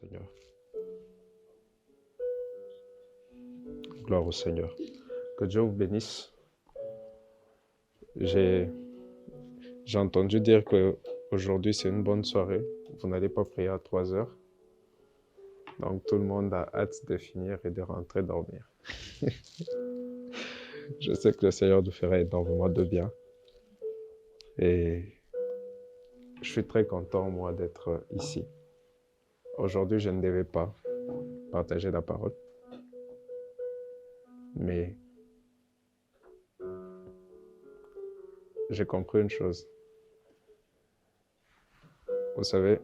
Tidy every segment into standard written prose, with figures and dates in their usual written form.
Seigneur. Gloire au Seigneur. Que Dieu vous bénisse. J'ai entendu dire qu'aujourd'hui c'est une bonne soirée. Vous n'allez pas prier à 3 heures. Donc tout le monde a hâte de finir et de rentrer dormir. Je sais que le Seigneur nous fera énormément de bien. Et je suis très content, moi, d'être ici. Aujourd'hui, je ne devais pas partager la parole. Mais j'ai compris une chose. Vous savez,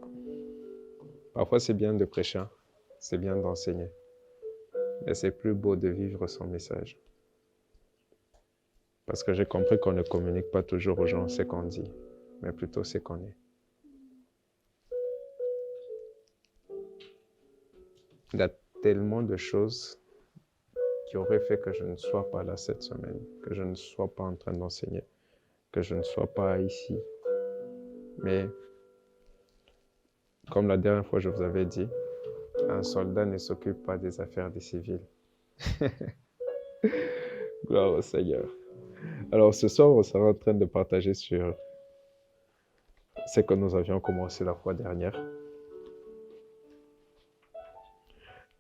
parfois c'est bien de prêcher, c'est bien d'enseigner. Mais c'est plus beau de vivre son message. Parce que j'ai compris qu'on ne communique pas toujours aux gens ce qu'on dit, mais plutôt ce qu'on est. Il y a tellement de choses qui auraient fait que je ne sois pas là cette semaine, que je ne sois pas en train d'enseigner, que je ne sois pas ici. Mais, comme la dernière fois je vous avais dit, un soldat ne s'occupe pas des affaires des civils. Gloire au Seigneur. Alors ce soir, on sera en train de partager sur ce que nous avions commencé la fois dernière.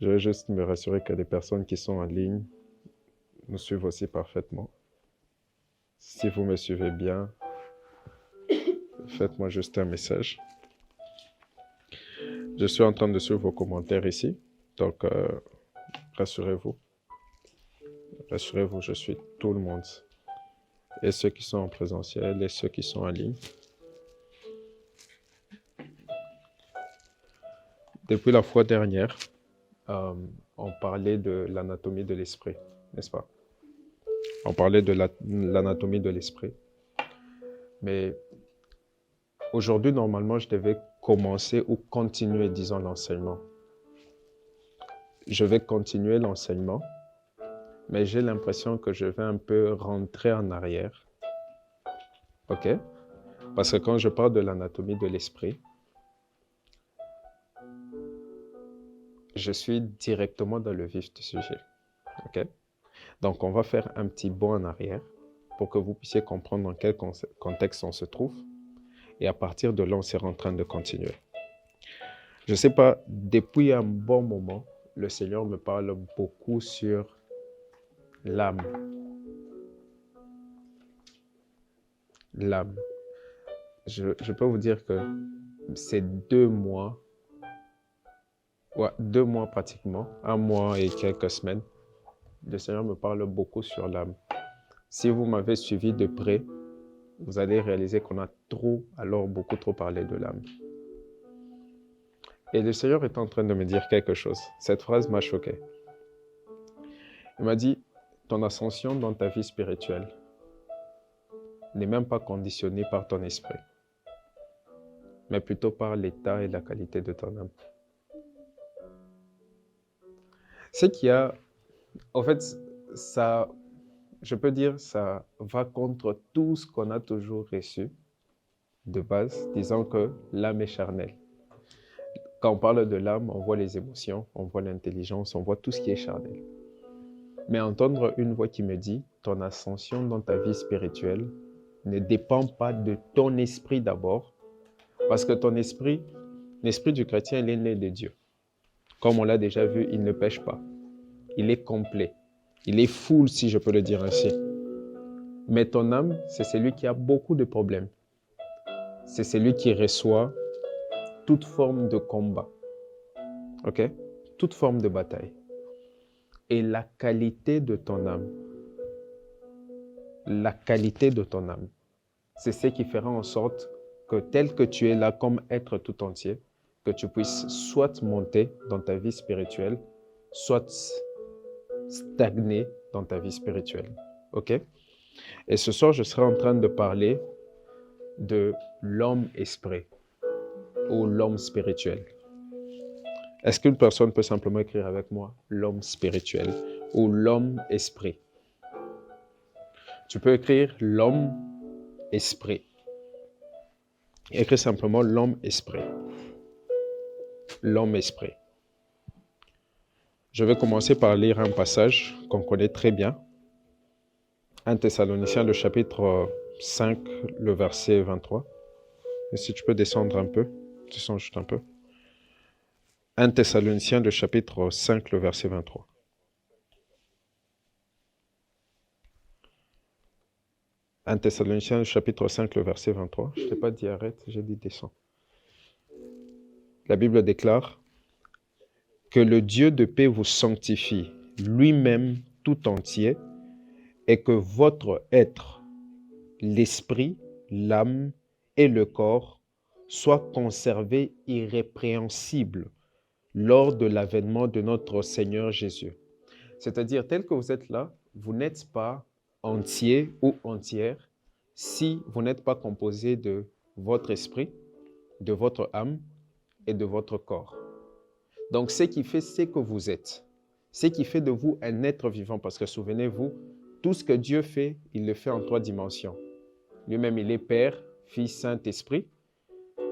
Je vais juste me rassurer que les personnes qui sont en ligne nous suivent aussi parfaitement. Si vous me suivez bien, faites-moi juste un message. Je suis en train de suivre vos commentaires ici, donc rassurez-vous. Rassurez-vous, je suis tout le monde. Et ceux qui sont en présentiel et ceux qui sont en ligne. Depuis la fois dernière, on parlait de l'anatomie de l'esprit, n'est-ce pas? On parlait de l'anatomie de l'esprit. Mais aujourd'hui, normalement, je devais commencer ou continuer, disons, l'enseignement. Je vais continuer l'enseignement, mais j'ai l'impression que je vais un peu rentrer en arrière. OK? Parce que quand je parle de l'anatomie de l'esprit, je suis directement dans le vif du sujet. OK? Donc, on va faire un petit bond en arrière pour que vous puissiez comprendre dans quel contexte on se trouve. Et à partir de là, on sera en train de continuer. Je ne sais pas, depuis un bon moment, le Seigneur me parle beaucoup sur l'âme. L'âme. Je peux vous dire que c'est 2 mois, 2 mois pratiquement, 1 mois et quelques semaines, le Seigneur me parle beaucoup sur l'âme. Si vous m'avez suivi de près, vous allez réaliser qu'on a beaucoup trop parlé de l'âme. Et le Seigneur est en train de me dire quelque chose. Cette phrase m'a choqué. Il m'a dit, ton ascension dans ta vie spirituelle n'est même pas conditionnée par ton esprit, mais plutôt par l'état et la qualité de ton âme. Ce qu'il y a, en fait, ça, je peux dire, ça va contre tout ce qu'on a toujours reçu de base, disant que l'âme est charnelle. Quand on parle de l'âme, on voit les émotions, on voit l'intelligence, on voit tout ce qui est charnel. Mais entendre une voix qui me dit, ton ascension dans ta vie spirituelle ne dépend pas de ton esprit d'abord, parce que ton esprit, l'esprit du chrétien, il est né de Dieu. Comme on l'a déjà vu, il ne pêche pas. Il est complet. Il est full, si je peux le dire ainsi. Mais ton âme, c'est celui qui a beaucoup de problèmes. C'est celui qui reçoit toute forme de combat. OK? Toute forme de bataille. Et la qualité de ton âme, c'est ce qui fera en sorte que tel que tu es là comme être tout entier, que tu puisses soit monter dans ta vie spirituelle, soit stagner dans ta vie spirituelle. OK? Et ce soir, je serai en train de parler de l'homme-esprit ou l'homme spirituel. Est-ce qu'une personne peut simplement écrire avec moi l'homme spirituel ou l'homme-esprit? Tu peux écrire l'homme-esprit. Écris simplement l'homme-esprit. L'homme-esprit. Je vais commencer par lire un passage qu'on connaît très bien. 1 Thessaloniciens, le chapitre 5, le verset 23. Et si tu peux descendre un peu, descends juste un peu. 1 Thessaloniciens, le chapitre 5, le verset 23. « 1 Thessaloniciens, le chapitre 5, le verset 23. Je ne t'ai pas dit arrête, j'ai dit descends. La Bible déclare que le Dieu de paix vous sanctifie lui-même tout entier et que votre être, l'esprit, l'âme et le corps soient conservés irrépréhensibles lors de l'avènement de notre Seigneur Jésus. » C'est-à-dire, tel que vous êtes là, vous n'êtes pas entier ou entière si vous n'êtes pas composé de votre esprit, de votre âme et de votre corps. Donc, ce qui fait ce que vous êtes, ce qui fait de vous un être vivant, parce que souvenez-vous, tout ce que Dieu fait, il le fait en 3 dimensions. Lui-même, il est Père, Fils, Saint-Esprit.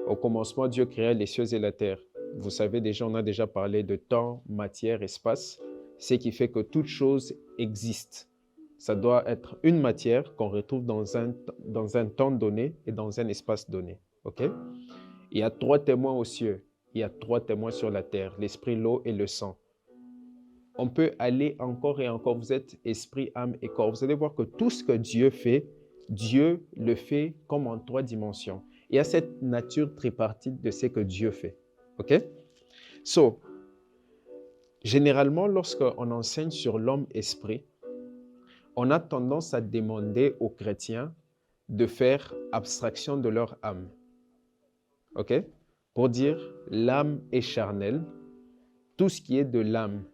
Au commencement, Dieu créa les cieux et la terre. Vous savez déjà, on a déjà parlé de temps, matière, espace, ce qui fait que toute chose existe. Ça doit être une matière qu'on retrouve dans un temps donné et dans un espace donné. OK? Il y a 3 témoins aux cieux. Il y a 3 témoins sur la terre, l'esprit, l'eau et le sang. On peut aller encore et encore. Vous êtes esprit, âme et corps. Vous allez voir que tout ce que Dieu fait, Dieu le fait comme en 3 dimensions. Il y a cette nature tripartite de ce que Dieu fait. OK? So, généralement, lorsqu'on enseigne sur l'homme-esprit, on a tendance à demander aux chrétiens de faire abstraction de leur âme. OK? Pour dire l'âme est charnelle, tout ce qui est de l'âme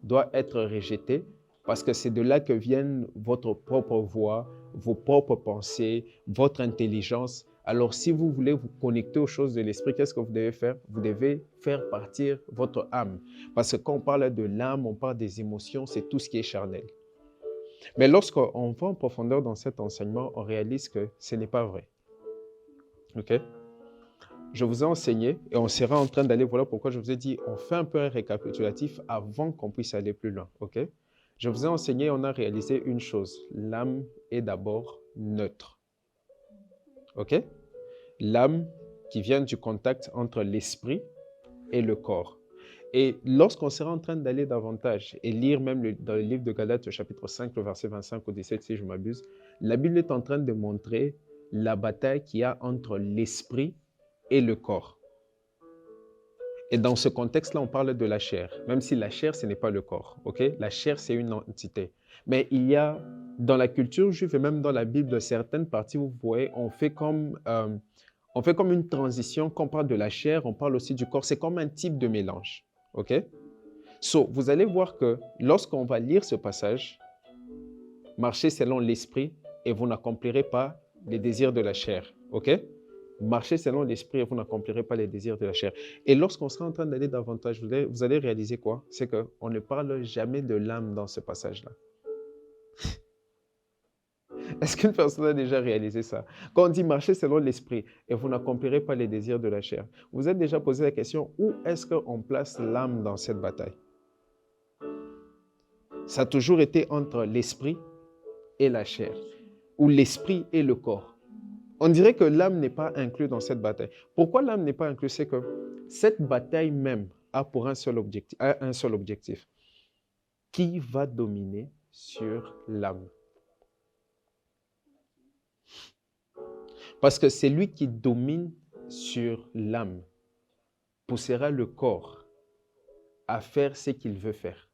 doit être rejeté parce que c'est de là que viennent votre propre voix, vos propres pensées, votre intelligence. Alors, si vous voulez vous connecter aux choses de l'esprit, qu'est-ce que vous devez faire? Vous devez faire partir votre âme. Parce que quand on parle de l'âme, on parle des émotions, c'est tout ce qui est charnel. Mais lorsqu'on va en profondeur dans cet enseignement, on réalise que ce n'est pas vrai. OK? Je vous ai enseigné et on sera en train d'aller, voilà pourquoi je vous ai dit, on fait un peu un récapitulatif avant qu'on puisse aller plus loin. OK? Je vous ai enseigné, on a réalisé une chose. L'âme est d'abord neutre. OK? L'âme qui vient du contact entre l'esprit et le corps. Et lorsqu'on sera en train d'aller davantage et lire même dans le livre de Galates, chapitre 5, le verset 25 au 17, si je m'abuse, la Bible est en train de montrer la bataille qu'il y a entre l'esprit et le corps. Et dans ce contexte-là, on parle de la chair, même si la chair, ce n'est pas le corps. Ok? La chair, c'est une entité. Mais il y a, dans la culture juive et même dans la Bible, de certaines parties, vous voyez, on fait comme une transition. Quand on parle de la chair, on parle aussi du corps. C'est comme un type de mélange. OK? So, vous allez voir que lorsqu'on va lire ce passage, marchez selon l'esprit et vous n'accomplirez pas les désirs de la chair. OK? Marchez selon l'esprit et vous n'accomplirez pas les désirs de la chair. Et lorsqu'on sera en train d'aller davantage, vous allez réaliser quoi? C'est qu'on ne parle jamais de l'âme dans ce passage-là. Est-ce qu'une personne a déjà réalisé ça? Quand on dit marcher selon l'esprit et vous n'accomplirez pas les désirs de la chair, vous êtes déjà posé la question, où est-ce qu'on place l'âme dans cette bataille? Ça a toujours été entre l'esprit et la chair, ou l'esprit et le corps. On dirait que l'âme n'est pas inclue dans cette bataille. Pourquoi l'âme n'est pas inclue? C'est que cette bataille même a pour un seul objectif. Qui va dominer sur l'âme? Parce que c'est lui qui domine sur l'âme poussera le corps à faire ce qu'il veut faire.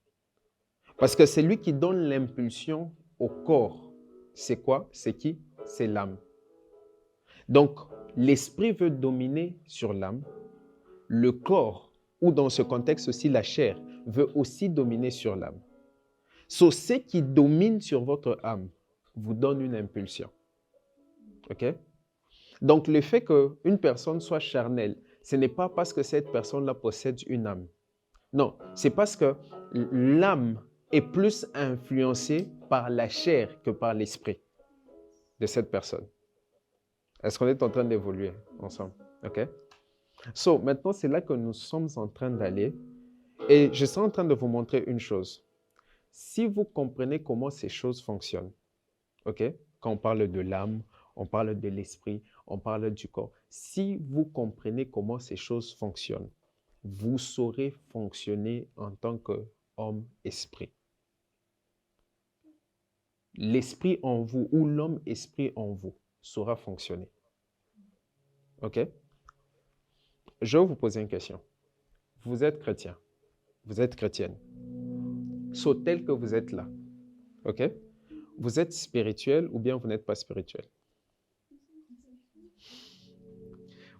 Parce que c'est lui qui donne l'impulsion au corps. C'est quoi? C'est qui? C'est l'âme. Donc, l'esprit veut dominer sur l'âme. Le corps, ou dans ce contexte aussi la chair, veut aussi dominer sur l'âme. So, ce qui domine sur votre âme vous donne une impulsion. OK? Donc, le fait qu'une personne soit charnelle, ce n'est pas parce que cette personne-là possède une âme. Non, c'est parce que l'âme est plus influencée par la chair que par l'esprit de cette personne. Est-ce qu'on est en train d'évoluer ensemble? OK? So, maintenant, c'est là que nous sommes en train d'aller. Et je suis en train de vous montrer une chose. Si vous comprenez comment ces choses fonctionnent, ok? Quand on parle de l'âme, on parle de l'esprit, on parle du corps. Si vous comprenez comment ces choses fonctionnent, vous saurez fonctionner en tant qu'homme-esprit. L'esprit en vous ou l'homme-esprit en vous saura fonctionner. Ok? Je vais vous poser une question. Vous êtes chrétien, vous êtes chrétienne. Tel que vous êtes là, ok? Vous êtes spirituel ou bien vous n'êtes pas spirituel?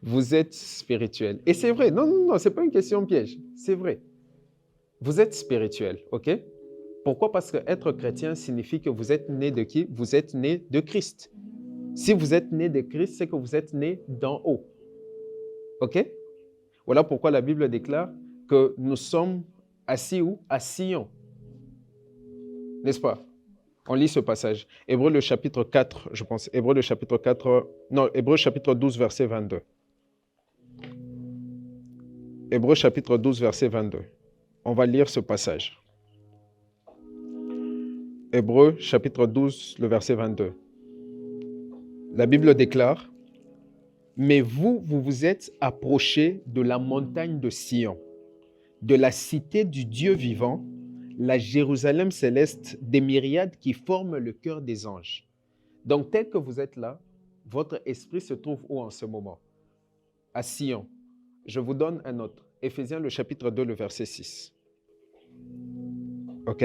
Vous êtes spirituel. Et c'est vrai, non, ce n'est pas une question piège, c'est vrai. Vous êtes spirituel, ok? Pourquoi? Parce que être chrétien signifie que vous êtes né de qui? Vous êtes né de Christ. Si vous êtes né de Christ, c'est que vous êtes né d'en haut. Ok? Voilà pourquoi la Bible déclare que nous sommes assis où? À Sion. N'est-ce pas? On lit ce passage. Hébreux le chapitre 4, je pense. Hébreux le chapitre 4, non, Hébreux chapitre 12, verset 22. Hébreux chapitre 12, verset 22. On va lire ce passage. Hébreux chapitre 12, le verset 22. La Bible déclare, « Mais vous vous êtes approchés de la montagne de Sion, de la cité du Dieu vivant, la Jérusalem céleste, des myriades qui forment le cœur des anges. » Donc, tel que vous êtes là, votre esprit se trouve où en ce moment? À Sion. Je vous donne un autre. Éphésiens le chapitre 2, le verset 6. OK?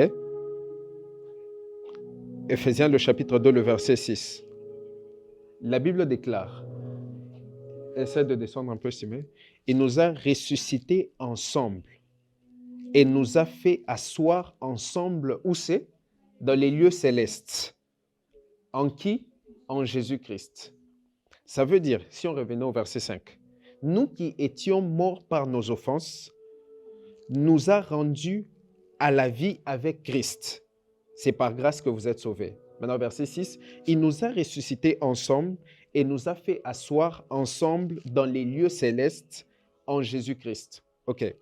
Éphésiens le chapitre 2, le verset 6. La Bible déclare, essaie de descendre un peu, Simé, il nous a ressuscités ensemble et nous a fait asseoir ensemble, où c'est? Dans les lieux célestes. En qui? En Jésus-Christ. Ça veut dire, si on revenait au verset 5, nous qui étions morts par nos offenses, nous a rendus à la vie avec Christ. C'est par grâce que vous êtes sauvés. Maintenant, verset 6, il nous a ressuscités ensemble et nous a fait asseoir ensemble dans les lieux célestes en Jésus-Christ. OK.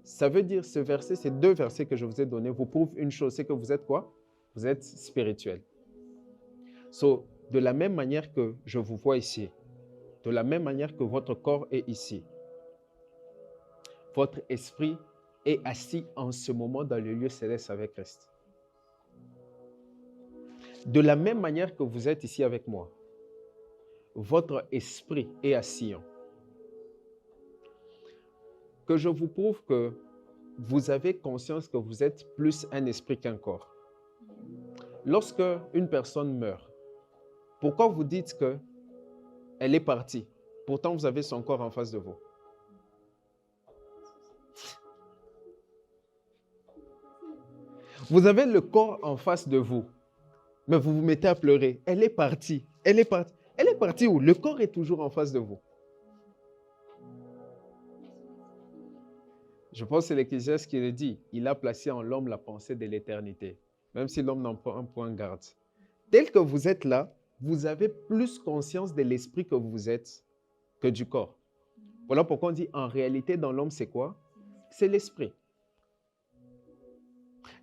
Ça veut dire, ce verset, ces deux versets que je vous ai donnés, vous prouvent une chose, c'est que vous êtes quoi? Vous êtes spirituel. De la même manière que je vous vois ici, de la même manière que votre corps est ici, votre esprit est assis en ce moment dans le lieu céleste avec Christ. De la même manière que vous êtes ici avec moi, votre esprit est à Sion. Que je vous prouve que vous avez conscience que vous êtes plus un esprit qu'un corps. Lorsque une personne meurt, pourquoi vous dites qu'elle est partie? Pourtant, vous avez son corps en face de vous. Vous avez le corps en face de vous, mais vous vous mettez à pleurer. Elle est partie. Elle est partie. Elle est partie où? Le corps est toujours en face de vous. Je pense que c'est l'Ecclésiaste qui le dit. Il a placé en l'homme la pensée de l'éternité, même si l'homme n'en prend un point garde. Tel que vous êtes là, vous avez plus conscience de l'esprit que vous êtes que du corps. Voilà pourquoi on dit en réalité dans l'homme, c'est quoi? C'est l'esprit.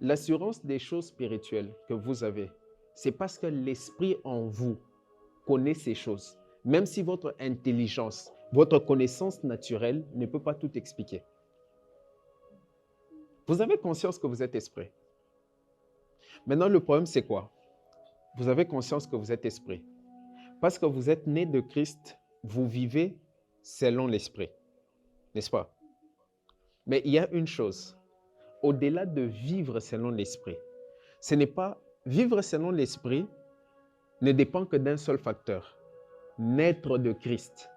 L'assurance des choses spirituelles que vous avez, c'est parce que l'esprit en vous connaît ces choses. Même si votre intelligence, votre connaissance naturelle ne peut pas tout expliquer. Vous avez conscience que vous êtes esprit. Maintenant, le problème, c'est quoi? Vous avez conscience que vous êtes esprit. Parce que vous êtes né de Christ, vous vivez selon l'esprit. N'est-ce pas? Mais il y a une chose. Au-delà de vivre selon l'esprit, ce n'est pas vivre selon l'esprit ne dépend que d'un seul facteur, naître de Christ.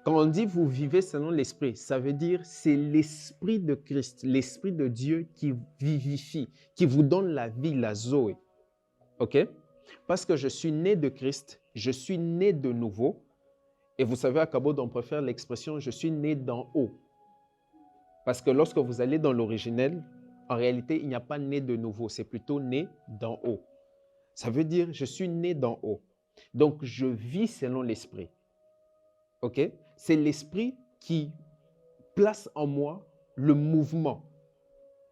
Quand on dit vous vivez selon l'esprit, ça veut dire c'est l'esprit de Christ, l'esprit de Dieu qui vivifie, qui vous donne la vie, la Zoé. OK? Parce que je suis né de Christ, je suis né de nouveau. Et vous savez, à Cabot, on préfère l'expression je suis né d'en haut. Parce que lorsque vous allez dans l'originel, en réalité, il n'y a pas né de nouveau, c'est plutôt né d'en haut. Ça veut dire je suis né d'en haut. Donc, je vis selon l'esprit. OK? C'est l'esprit qui place en moi le mouvement,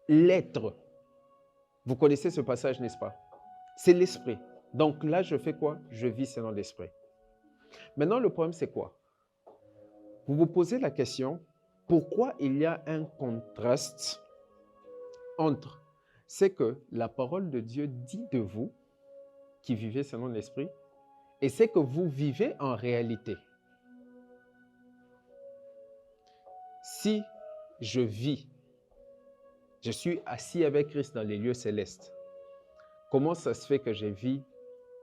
l'être. Vous connaissez ce passage, n'est-ce pas? C'est l'esprit. Donc là, je fais quoi? Je vis selon l'esprit. Maintenant, le problème, c'est quoi? Vous vous posez la question, pourquoi il y a un contraste entre ce que la parole de Dieu dit de vous, qui vivez selon l'esprit, et ce que vous vivez en réalité? Si je vis, je suis assis avec Christ dans les lieux célestes, comment ça se fait que je vis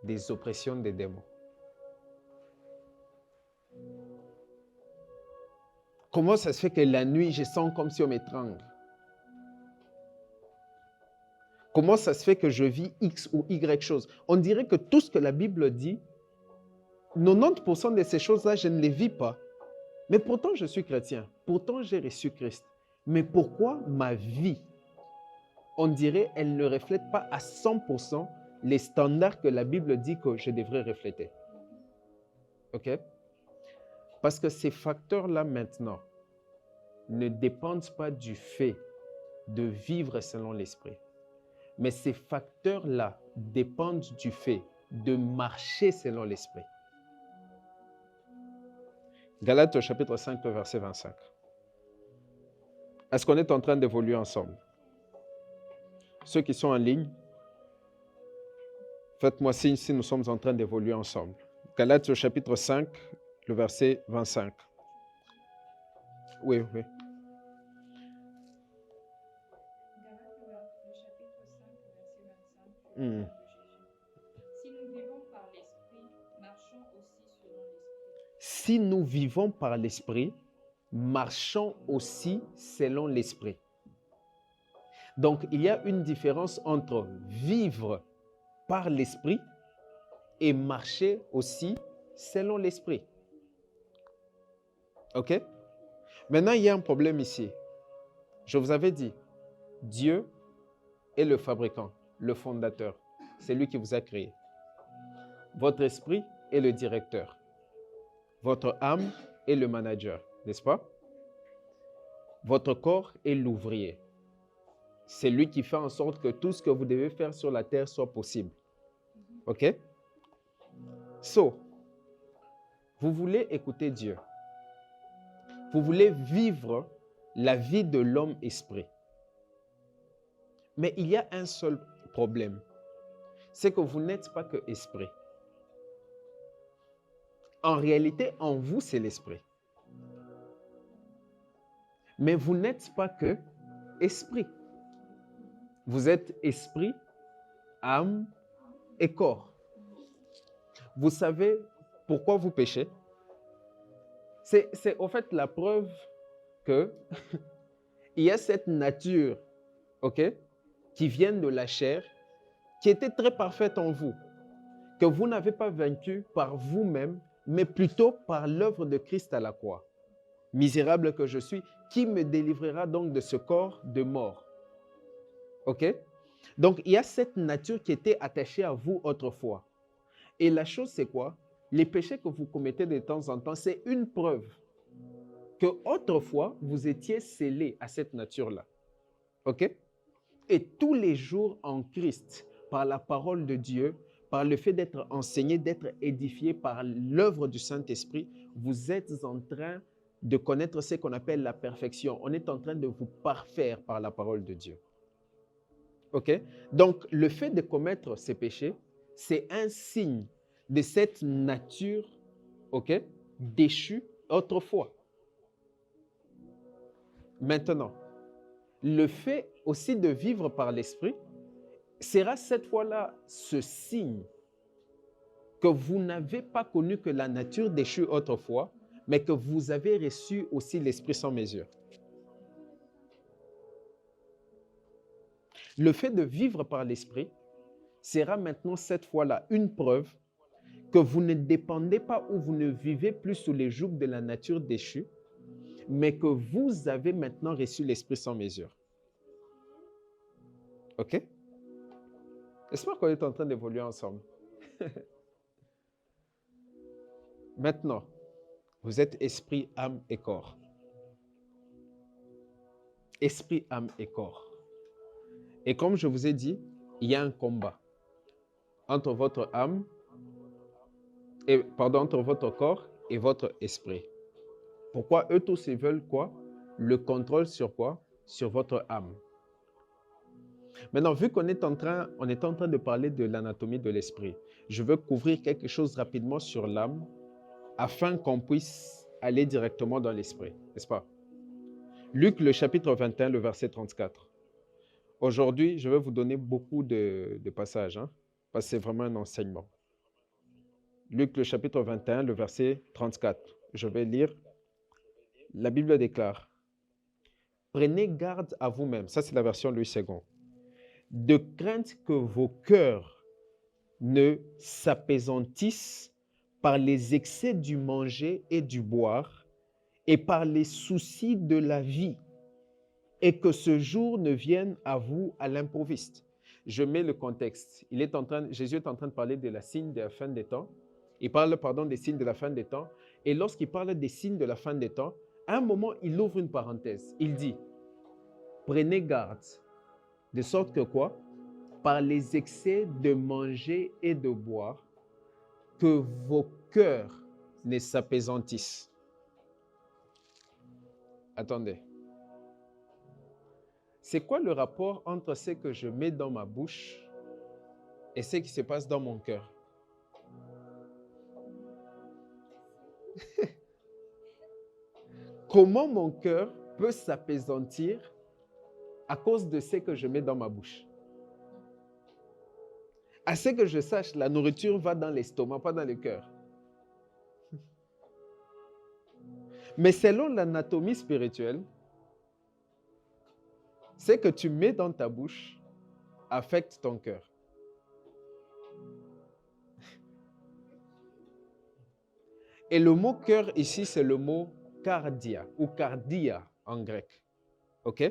des oppressions des démons? Comment ça se fait que la nuit, je sens comme si on m'étrangle? Comment ça se fait que je vis X ou Y chose? On dirait que tout ce que la Bible dit, 90% de ces choses-là, je ne les vis pas. Mais pourtant, je suis chrétien. Pourtant, j'ai reçu Christ. Mais pourquoi ma vie, on dirait, elle ne reflète pas à 100% les standards que la Bible dit que je devrais refléter? OK? Parce que ces facteurs-là, maintenant, ne dépendent pas du fait de vivre selon l'esprit. Mais ces facteurs-là dépendent du fait de marcher selon l'esprit. Galates au chapitre 5, verset 25. Est-ce qu'on est en train d'évoluer ensemble? Ceux qui sont en ligne, faites-moi signe si nous sommes en train d'évoluer ensemble. Galates au chapitre 5, le verset 25. Oui. Galates, le chapitre 5, verset 25, Mm. de Jésus. Si nous vivons par l'Esprit, marchons aussi selon l'Esprit. Si nous vivons par l'Esprit, marchons aussi selon l'Esprit. Donc, il y a une différence entre vivre par l'Esprit et marcher aussi selon l'Esprit. OK? Maintenant, il y a un problème ici. Je vous avais dit, Dieu est le fabricant, le fondateur. C'est lui qui vous a créé. Votre esprit est le directeur. Votre âme est le manager, n'est-ce pas? Votre corps est l'ouvrier. C'est lui qui fait en sorte que tout ce que vous devez faire sur la terre soit possible. OK? So, vous voulez écouter Dieu. Vous voulez vivre la vie de l'homme-esprit. Mais il y a un seul problème. C'est que vous n'êtes pas que esprit. En réalité, en vous, c'est l'esprit. Mais vous n'êtes pas que esprit. Vous êtes esprit, âme et corps. Vous savez pourquoi vous péchez? C'est en fait la preuve que il y a cette nature, OK, qui vient de la chair, qui était très parfaite en vous, que vous n'avez pas vaincu par vous-même, mais plutôt par l'œuvre de Christ à la croix. Misérable que je suis, qui me délivrera donc de ce corps de mort? OK? Donc, il y a cette nature qui était attachée à vous autrefois. Et la chose, c'est quoi? Les péchés que vous commettez de temps en temps, c'est une preuve que autrefois, vous étiez scellés à cette nature-là. OK? Et tous les jours en Christ, par la parole de Dieu, par le fait d'être enseigné, d'être édifié par l'œuvre du Saint-Esprit, vous êtes en train de connaître ce qu'on appelle la perfection. On est en train de vous parfaire par la parole de Dieu. OK? Donc, le fait de commettre ces péchés, c'est un signe de cette nature, OK, déchue autrefois. Maintenant, le fait aussi de vivre par l'esprit sera cette fois-là ce signe que vous n'avez pas connu que la nature déchue autrefois, mais que vous avez reçu aussi l'esprit sans mesure. Le fait de vivre par l'esprit sera maintenant cette fois-là une preuve que vous ne dépendez pas ou vous ne vivez plus sous les jougs de la nature déchue, mais que vous avez maintenant reçu l'esprit sans mesure. OK? J'espère qu'on est en train d'évoluer ensemble. Maintenant, vous êtes esprit, âme et corps. esprit, âme et corps. Et comme je vous ai dit, il y a un combat entre votre âme, entre votre corps et votre esprit. Pourquoi eux tous ils veulent quoi? Le contrôle sur quoi? Sur votre âme. Maintenant, vu qu'on est en train de parler de l'anatomie de l'esprit, je veux couvrir quelque chose rapidement sur l'âme afin qu'on puisse aller directement dans l'esprit, n'est-ce pas? Luc, le chapitre 21, le verset 34. Aujourd'hui, je vais vous donner beaucoup de passages, parce que c'est vraiment un enseignement. Luc, le chapitre 21, le verset 34. Je vais lire. La Bible déclare, « Prenez garde à vous-même », ça c'est la version Louis II, « de crainte que vos cœurs ne s'apesantissent par les excès du manger et du boire et par les soucis de la vie, et que ce jour ne vienne à vous à l'improviste. » Je mets le contexte. Jésus est en train de parler de la signe de la fin des temps. Il parle, des signes de la fin des temps. Et lorsqu'il parle des signes de la fin des temps, à un moment, il ouvre une parenthèse. Il dit, prenez garde, de sorte que quoi? Par les excès de manger et de boire, que vos cœurs ne s'apesantissent. Attendez. C'est quoi le rapport entre ce que je mets dans ma bouche et ce qui se passe dans mon cœur? Comment mon cœur peut s'apaisantir à cause de ce que je mets dans ma bouche? À ce que je sache, la nourriture va dans l'estomac, pas dans le cœur. Mais selon l'anatomie spirituelle, ce que tu mets dans ta bouche affecte ton cœur. Et le mot cœur ici, c'est le mot cardia ou cardia en grec. OK?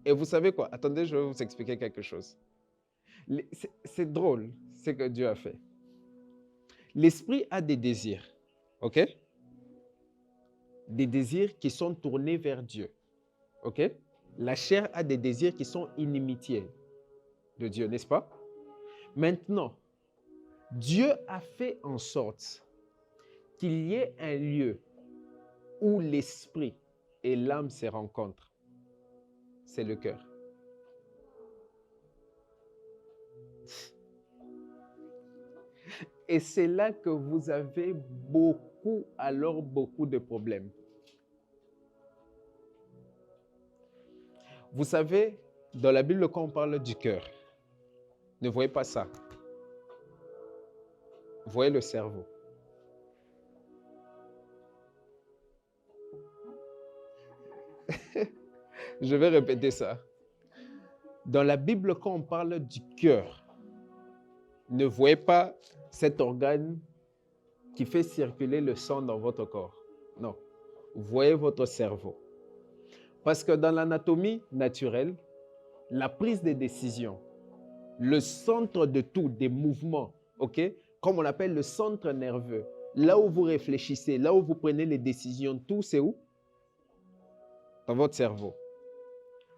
Et vous savez quoi? Attendez, je vais vous expliquer quelque chose. C'est drôle ce que Dieu a fait. L'esprit a des désirs. OK? Des désirs qui sont tournés vers Dieu. OK? La chair a des désirs qui sont inimitiés de Dieu, n'est-ce pas? Maintenant, Dieu a fait en sorte qu'il y ait un lieu où l'esprit et l'âme se rencontrent. C'est le cœur. Et c'est là que vous avez beaucoup de problèmes. Vous savez, dans la Bible, quand on parle du cœur, ne voyez pas ça. Voyez le cerveau. Je vais répéter ça. Dans la Bible, quand on parle du cœur, ne voyez pas cet organe qui fait circuler le sang dans votre corps. Non. Voyez votre cerveau. Parce que dans l'anatomie naturelle, la prise de décision, le centre de tout, des mouvements, ok, comme on l'appelle le centre nerveux, là où vous réfléchissez, là où vous prenez les décisions, tout c'est où? Dans votre cerveau.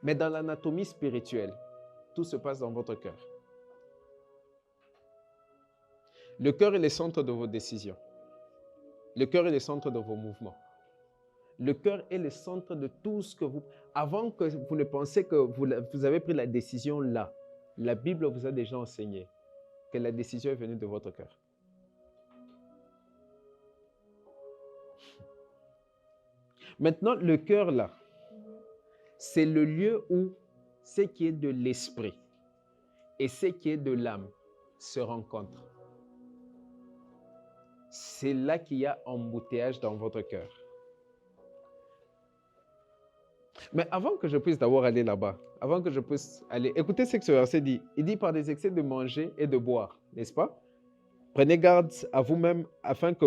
Mais dans l'anatomie spirituelle, tout se passe dans votre cœur. Le cœur est le centre de vos décisions. Le cœur est le centre de vos mouvements. Le cœur est le centre de tout ce que vous... Avant que vous ne pensiez que vous avez pris la décision là, la Bible vous a déjà enseigné que la décision est venue de votre cœur. Maintenant, le cœur là, c'est le lieu où ce qui est de l'esprit et ce qui est de l'âme se rencontrent. C'est là qu'il y a embouteillage dans votre cœur. Mais avant que je puisse d'abord aller là-bas, avant que je puisse aller, écoutez ce que ce verset dit. Il dit par des excès de manger et de boire, n'est-ce pas? Prenez garde à vous-même afin que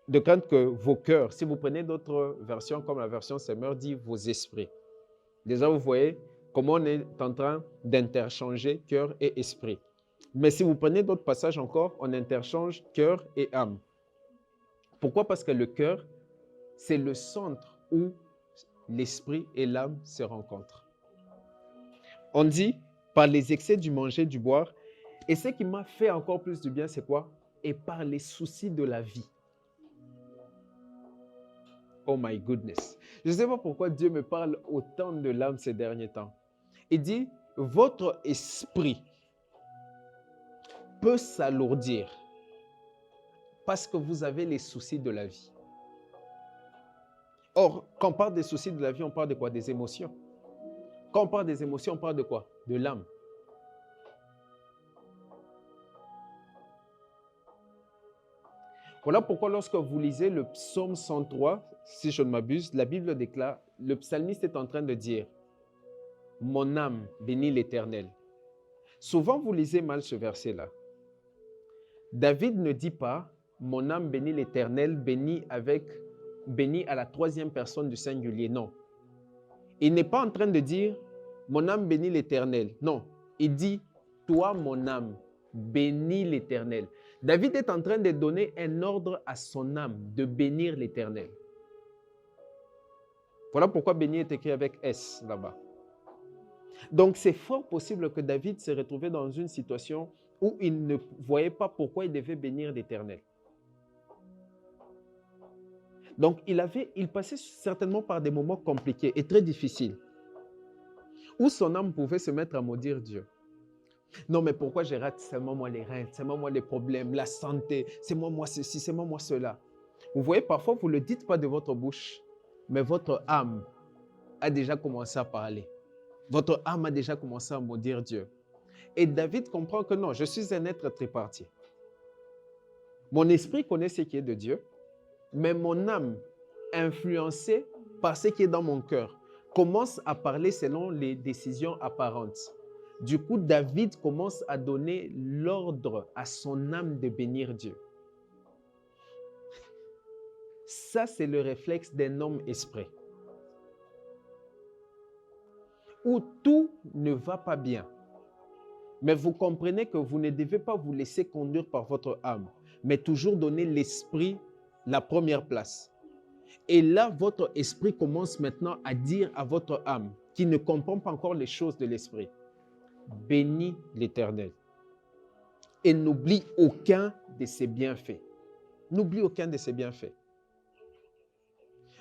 de crainte que vos cœurs, si vous prenez d'autres versions comme la version Semeur, dit vos esprits. Déjà, vous voyez comment on est en train d'interchanger cœur et esprit. Mais si vous prenez d'autres passages encore, on interchange cœur et âme. Pourquoi? Parce que le cœur, c'est le centre où l'esprit et l'âme se rencontrent. On dit, par les excès du manger, du boire, et ce qui m'a fait encore plus du bien, c'est quoi? Et par les soucis de la vie. Oh my goodness. Je ne sais pas pourquoi Dieu me parle autant de l'âme ces derniers temps. Il dit, votre esprit peut s'alourdir parce que vous avez les soucis de la vie. Or, quand on parle des soucis de la vie, on parle de quoi? Des émotions. Quand on parle des émotions, on parle de quoi? De l'âme. Voilà pourquoi lorsque vous lisez le psaume 103, si je ne m'abuse, la Bible déclare, le psalmiste est en train de dire, mon âme bénit l'Éternel. Souvent, vous lisez mal ce verset-là. David ne dit pas, mon âme bénit l'Éternel, béni à la troisième personne du singulier. Non. Il n'est pas en train de dire, mon âme bénit l'Éternel. Non. Il dit, toi, mon âme, bénis l'Éternel. David est en train de donner un ordre à son âme de bénir l'Éternel. Voilà pourquoi béni est écrit avec S là-bas. Donc, c'est fort possible que David s'est retrouvé dans une situation où il ne voyait pas pourquoi il devait bénir l'Éternel. Donc, il passait certainement par des moments compliqués et très difficiles, où son âme pouvait se mettre à maudire Dieu. Non, mais pourquoi je rate seulement moi les reins, seulement moi les problèmes, la santé, c'est moi ceci, c'est moi cela. Vous voyez, parfois, vous ne le dites pas de votre bouche, mais votre âme a déjà commencé à parler. Votre âme a déjà commencé à maudire Dieu. Et David comprend que non, je suis un être tripartite. Mon esprit connaît ce qui est de Dieu, mais mon âme, influencée par ce qui est dans mon cœur, commence à parler selon les décisions apparentes. Du coup, David commence à donner l'ordre à son âme de bénir Dieu. Ça, c'est le réflexe d'un homme esprit. Où tout ne va pas bien. Mais vous comprenez que vous ne devez pas vous laisser conduire par votre âme, mais toujours donner l'esprit la première place. Et là, votre esprit commence maintenant à dire à votre âme, qui ne comprend pas encore les choses de l'esprit, bénis l'Éternel. Et n'oublie aucun de ses bienfaits. N'oublie aucun de ses bienfaits.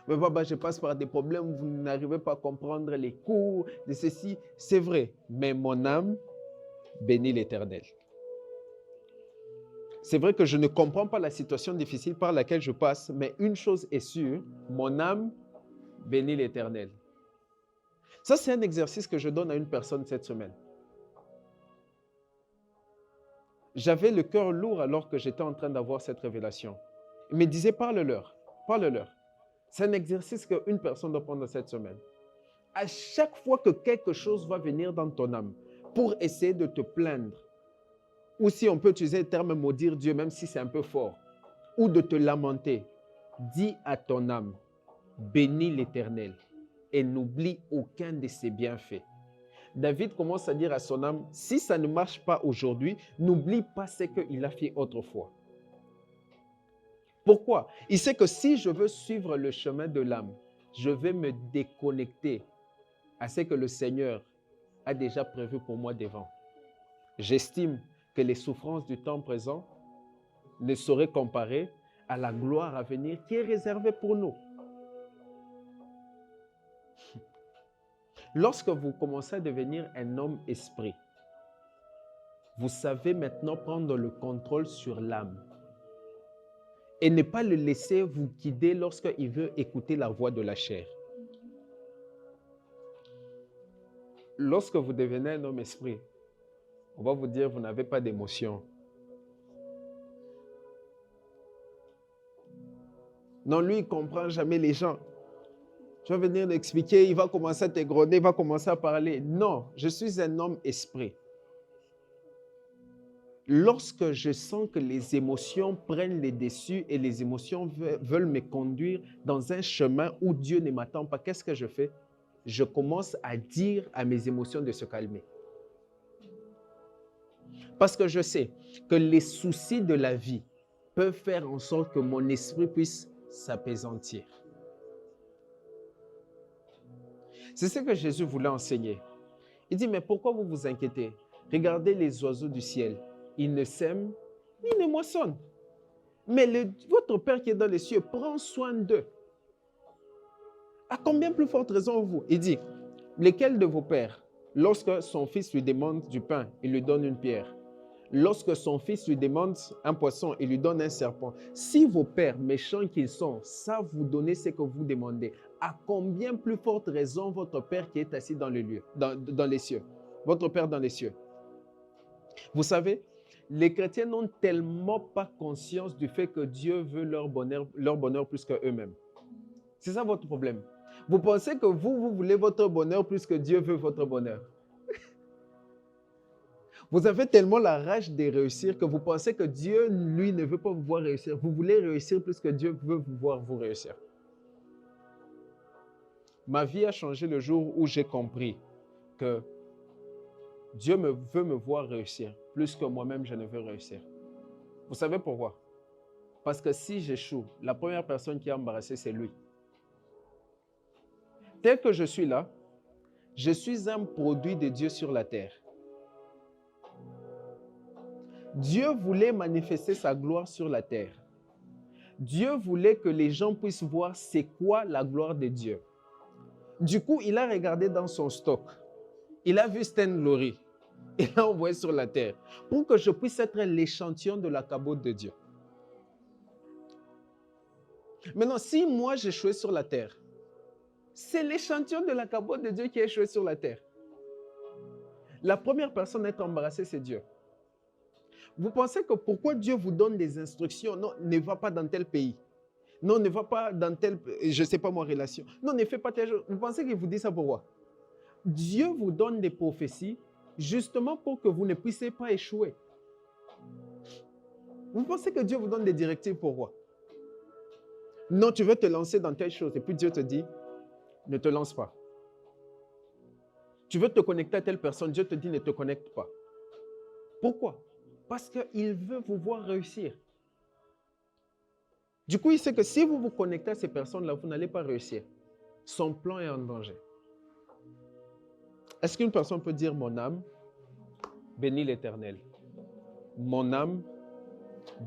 Mais papa, je passe par des problèmes, vous n'arrivez pas à comprendre les cours de ceci. C'est vrai, mais mon âme bénit l'Éternel. C'est vrai que je ne comprends pas la situation difficile par laquelle je passe, mais une chose est sûre, mon âme bénit l'Éternel. Ça, c'est un exercice que je donne à une personne cette semaine. J'avais le cœur lourd alors que j'étais en train d'avoir cette révélation. Il me disait, parle-leur, parle-leur. C'est un exercice qu'une personne doit prendre cette semaine. À chaque fois que quelque chose va venir dans ton âme pour essayer de te plaindre, ou si on peut utiliser le terme maudire Dieu, même si c'est un peu fort, ou de te lamenter, dis à ton âme, bénis l'Éternel et n'oublie aucun de ses bienfaits. David commence à dire à son âme, si ça ne marche pas aujourd'hui, n'oublie pas ce qu'il a fait autrefois. Pourquoi? Il sait que si je veux suivre le chemin de l'âme, je vais me déconnecter à ce que le Seigneur a déjà prévu pour moi devant. J'estime que les souffrances du temps présent ne sauraient comparer à la gloire à venir qui est réservée pour nous. Lorsque vous commencez à devenir un homme esprit, vous savez maintenant prendre le contrôle sur l'âme et ne pas le laisser vous guider lorsqu'il veut écouter la voix de la chair. Lorsque vous devenez un homme esprit, on va vous dire vous n'avez pas d'émotion. Non, lui, il ne comprend jamais les gens. Tu vas venir l'expliquer, il va commencer à t'égrener, il va commencer à parler. Non, je suis un homme esprit. Lorsque je sens que les émotions prennent les dessus et les émotions veulent me conduire dans un chemin où Dieu ne m'attend pas, qu'est-ce que je fais? Je commence à dire à mes émotions de se calmer. Parce que je sais que les soucis de la vie peuvent faire en sorte que mon esprit puisse s'apaisantir. C'est ce que Jésus voulait enseigner. Il dit, mais pourquoi vous vous inquiétez? Regardez les oiseaux du ciel. Ils ne sèment ni ne moissonnent. Mais votre Père qui est dans les cieux prend soin d'eux. À combien plus forte raison vous? Il dit, lesquels de vos pères, lorsque son fils lui demande du pain, il lui donne une pierre? Lorsque son fils lui demande un poisson, il lui donne un serpent. Si vos pères, méchants qu'ils sont, savent vous donner ce que vous demandez, à combien plus forte raison votre Père qui est assis dans les lieux, dans les cieux, votre Père dans les cieux? Vous savez, les chrétiens n'ont tellement pas conscience du fait que Dieu veut leur bonheur plus qu'eux-mêmes. C'est ça votre problème. Vous pensez que vous voulez votre bonheur plus que Dieu veut votre bonheur. Vous avez tellement la rage de réussir que vous pensez que Dieu, lui, ne veut pas vous voir réussir. Vous voulez réussir plus que Dieu veut vous voir vous réussir. Ma vie a changé le jour où j'ai compris que Dieu veut me voir réussir plus que moi-même je ne veux réussir. Vous savez pourquoi? Parce que si j'échoue, la première personne qui est embarrassée, c'est lui. Tel que je suis là, je suis un produit de Dieu sur la terre. Dieu voulait manifester sa gloire sur la terre. Dieu voulait que les gens puissent voir c'est quoi la gloire de Dieu. Du coup, il a regardé dans son stock. Il a vu Stan Glory. Il l'a envoyé sur la terre pour que je puisse être l'échantillon de la cabote de Dieu. Maintenant, si moi j'échouais sur la terre, c'est l'échantillon de la cabote de Dieu qui a échoué sur la terre. La première personne à être embarrassée, c'est Dieu. Vous pensez que pourquoi Dieu vous donne des instructions? Non, ne va pas dans tel pays. Non, ne va pas dans tel, je ne sais pas moi, relation. Non, ne fais pas telle chose. Vous pensez qu'il vous dit ça pourquoi? Dieu vous donne des prophéties justement pour que vous ne puissiez pas échouer. Vous pensez que Dieu vous donne des directives pourquoi? Non, tu veux te lancer dans telle chose et puis Dieu te dit, ne te lance pas. Tu veux te connecter à telle personne, Dieu te dit, ne te connecte pas. Pourquoi? Parce qu'il veut vous voir réussir. Du coup, il sait que si vous vous connectez à ces personnes-là, vous n'allez pas réussir. Son plan est en danger. Est-ce qu'une personne peut dire, mon âme, bénis l'Éternel? Mon âme,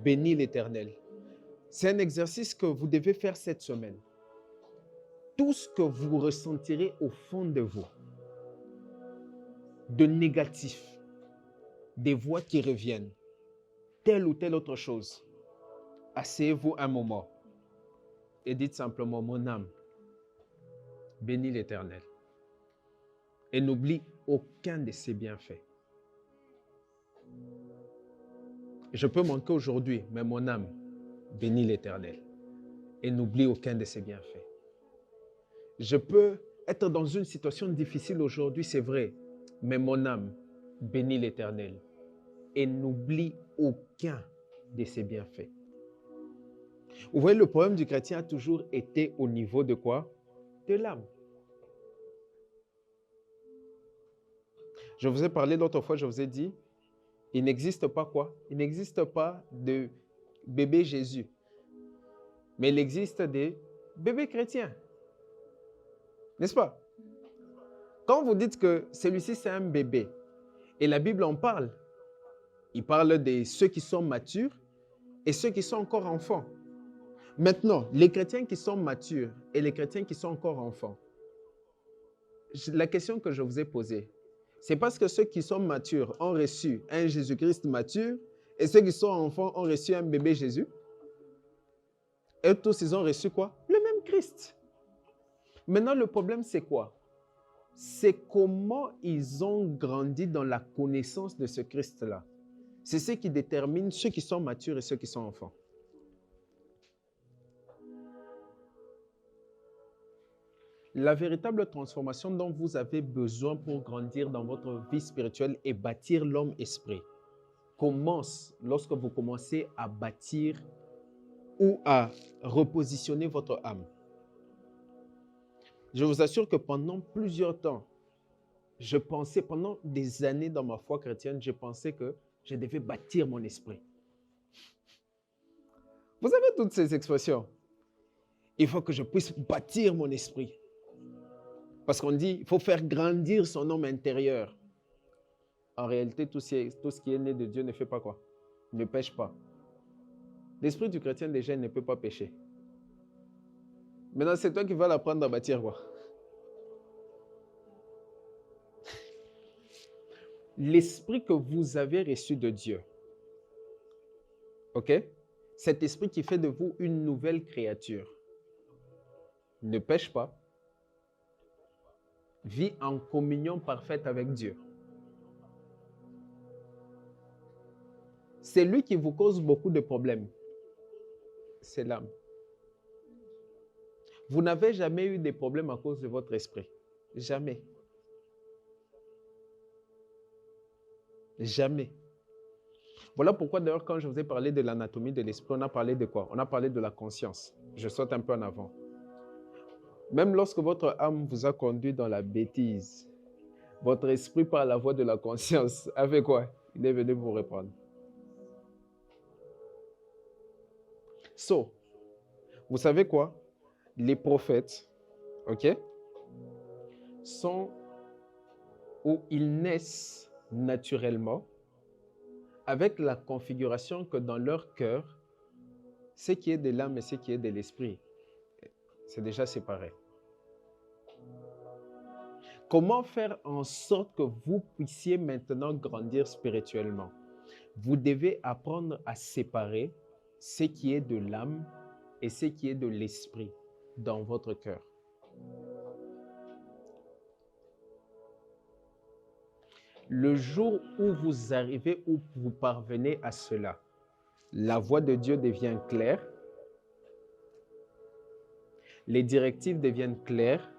bénis l'Éternel. C'est un exercice que vous devez faire cette semaine. Tout ce que vous ressentirez au fond de vous, de négatif, des voix qui reviennent, telle ou telle autre chose, asseyez-vous un moment et dites simplement, mon âme, bénis l'Éternel. Et n'oublie aucun de ses bienfaits. Je peux manquer aujourd'hui, mais mon âme, bénis l'Éternel. Et n'oublie aucun de ses bienfaits. Je peux être dans une situation difficile aujourd'hui, c'est vrai, mais mon âme, bénis l'Éternel. Et n'oublie aucun de ses bienfaits. Vous voyez, le problème du chrétien a toujours été au niveau de quoi? De l'âme. Je vous ai parlé l'autre fois, je vous ai dit, il n'existe pas quoi? Il n'existe pas de bébé Jésus. Mais il existe des bébés chrétiens. N'est-ce pas? Quand vous dites que celui-ci c'est un bébé, et la Bible en parle, il parle de ceux qui sont matures et ceux qui sont encore enfants. Maintenant, les chrétiens qui sont matures et les chrétiens qui sont encore enfants, la question que je vous ai posée, c'est parce que ceux qui sont matures ont reçu un Jésus-Christ mature et ceux qui sont enfants ont reçu un bébé Jésus. Et tous, ils ont reçu quoi? Le même Christ. Maintenant, le problème, c'est quoi? C'est comment ils ont grandi dans la connaissance de ce Christ-là. C'est ce qui détermine ceux qui sont matures et ceux qui sont enfants. La véritable transformation dont vous avez besoin pour grandir dans votre vie spirituelle et bâtir l'homme-esprit commence lorsque vous commencez à bâtir ou à repositionner votre âme. Je vous assure que pendant plusieurs temps, je pensais, pendant des années dans ma foi chrétienne, je pensais que je devais bâtir mon esprit. Vous avez toutes ces expressions. Il faut que je puisse bâtir mon esprit. Parce qu'on dit, il faut faire grandir son homme intérieur. En réalité, tout ce qui est né de Dieu ne fait pas quoi? Ne pêche pas. L'esprit du chrétien déjà ne peut pas pécher. Maintenant, c'est toi qui vas l'apprendre à bâtir quoi? L'esprit que vous avez reçu de Dieu, ok? Cet esprit qui fait de vous une nouvelle créature, ne pêche pas, vit en communion parfaite avec Dieu. C'est lui qui vous cause beaucoup de problèmes. C'est l'âme. Vous n'avez jamais eu des problèmes à cause de votre esprit. Jamais. Jamais. Voilà pourquoi d'ailleurs quand je vous ai parlé de l'anatomie de l'esprit, on a parlé de quoi? On a parlé de la conscience. Je saute un peu en avant. Même lorsque votre âme vous a conduit dans la bêtise, votre esprit par la voix de la conscience a fait quoi? Il est venu vous reprendre. So, vous savez quoi? Les prophètes, ok, sont où ils naissent naturellement avec la configuration que dans leur cœur, ce qui est de l'âme et ce qui est de l'esprit, c'est déjà séparé. Comment faire en sorte que vous puissiez maintenant grandir spirituellement? Vous devez apprendre à séparer ce qui est de l'âme et ce qui est de l'esprit dans votre cœur. Le jour où vous arrivez, où vous parvenez à cela, la voix de Dieu devient claire, les directives deviennent claires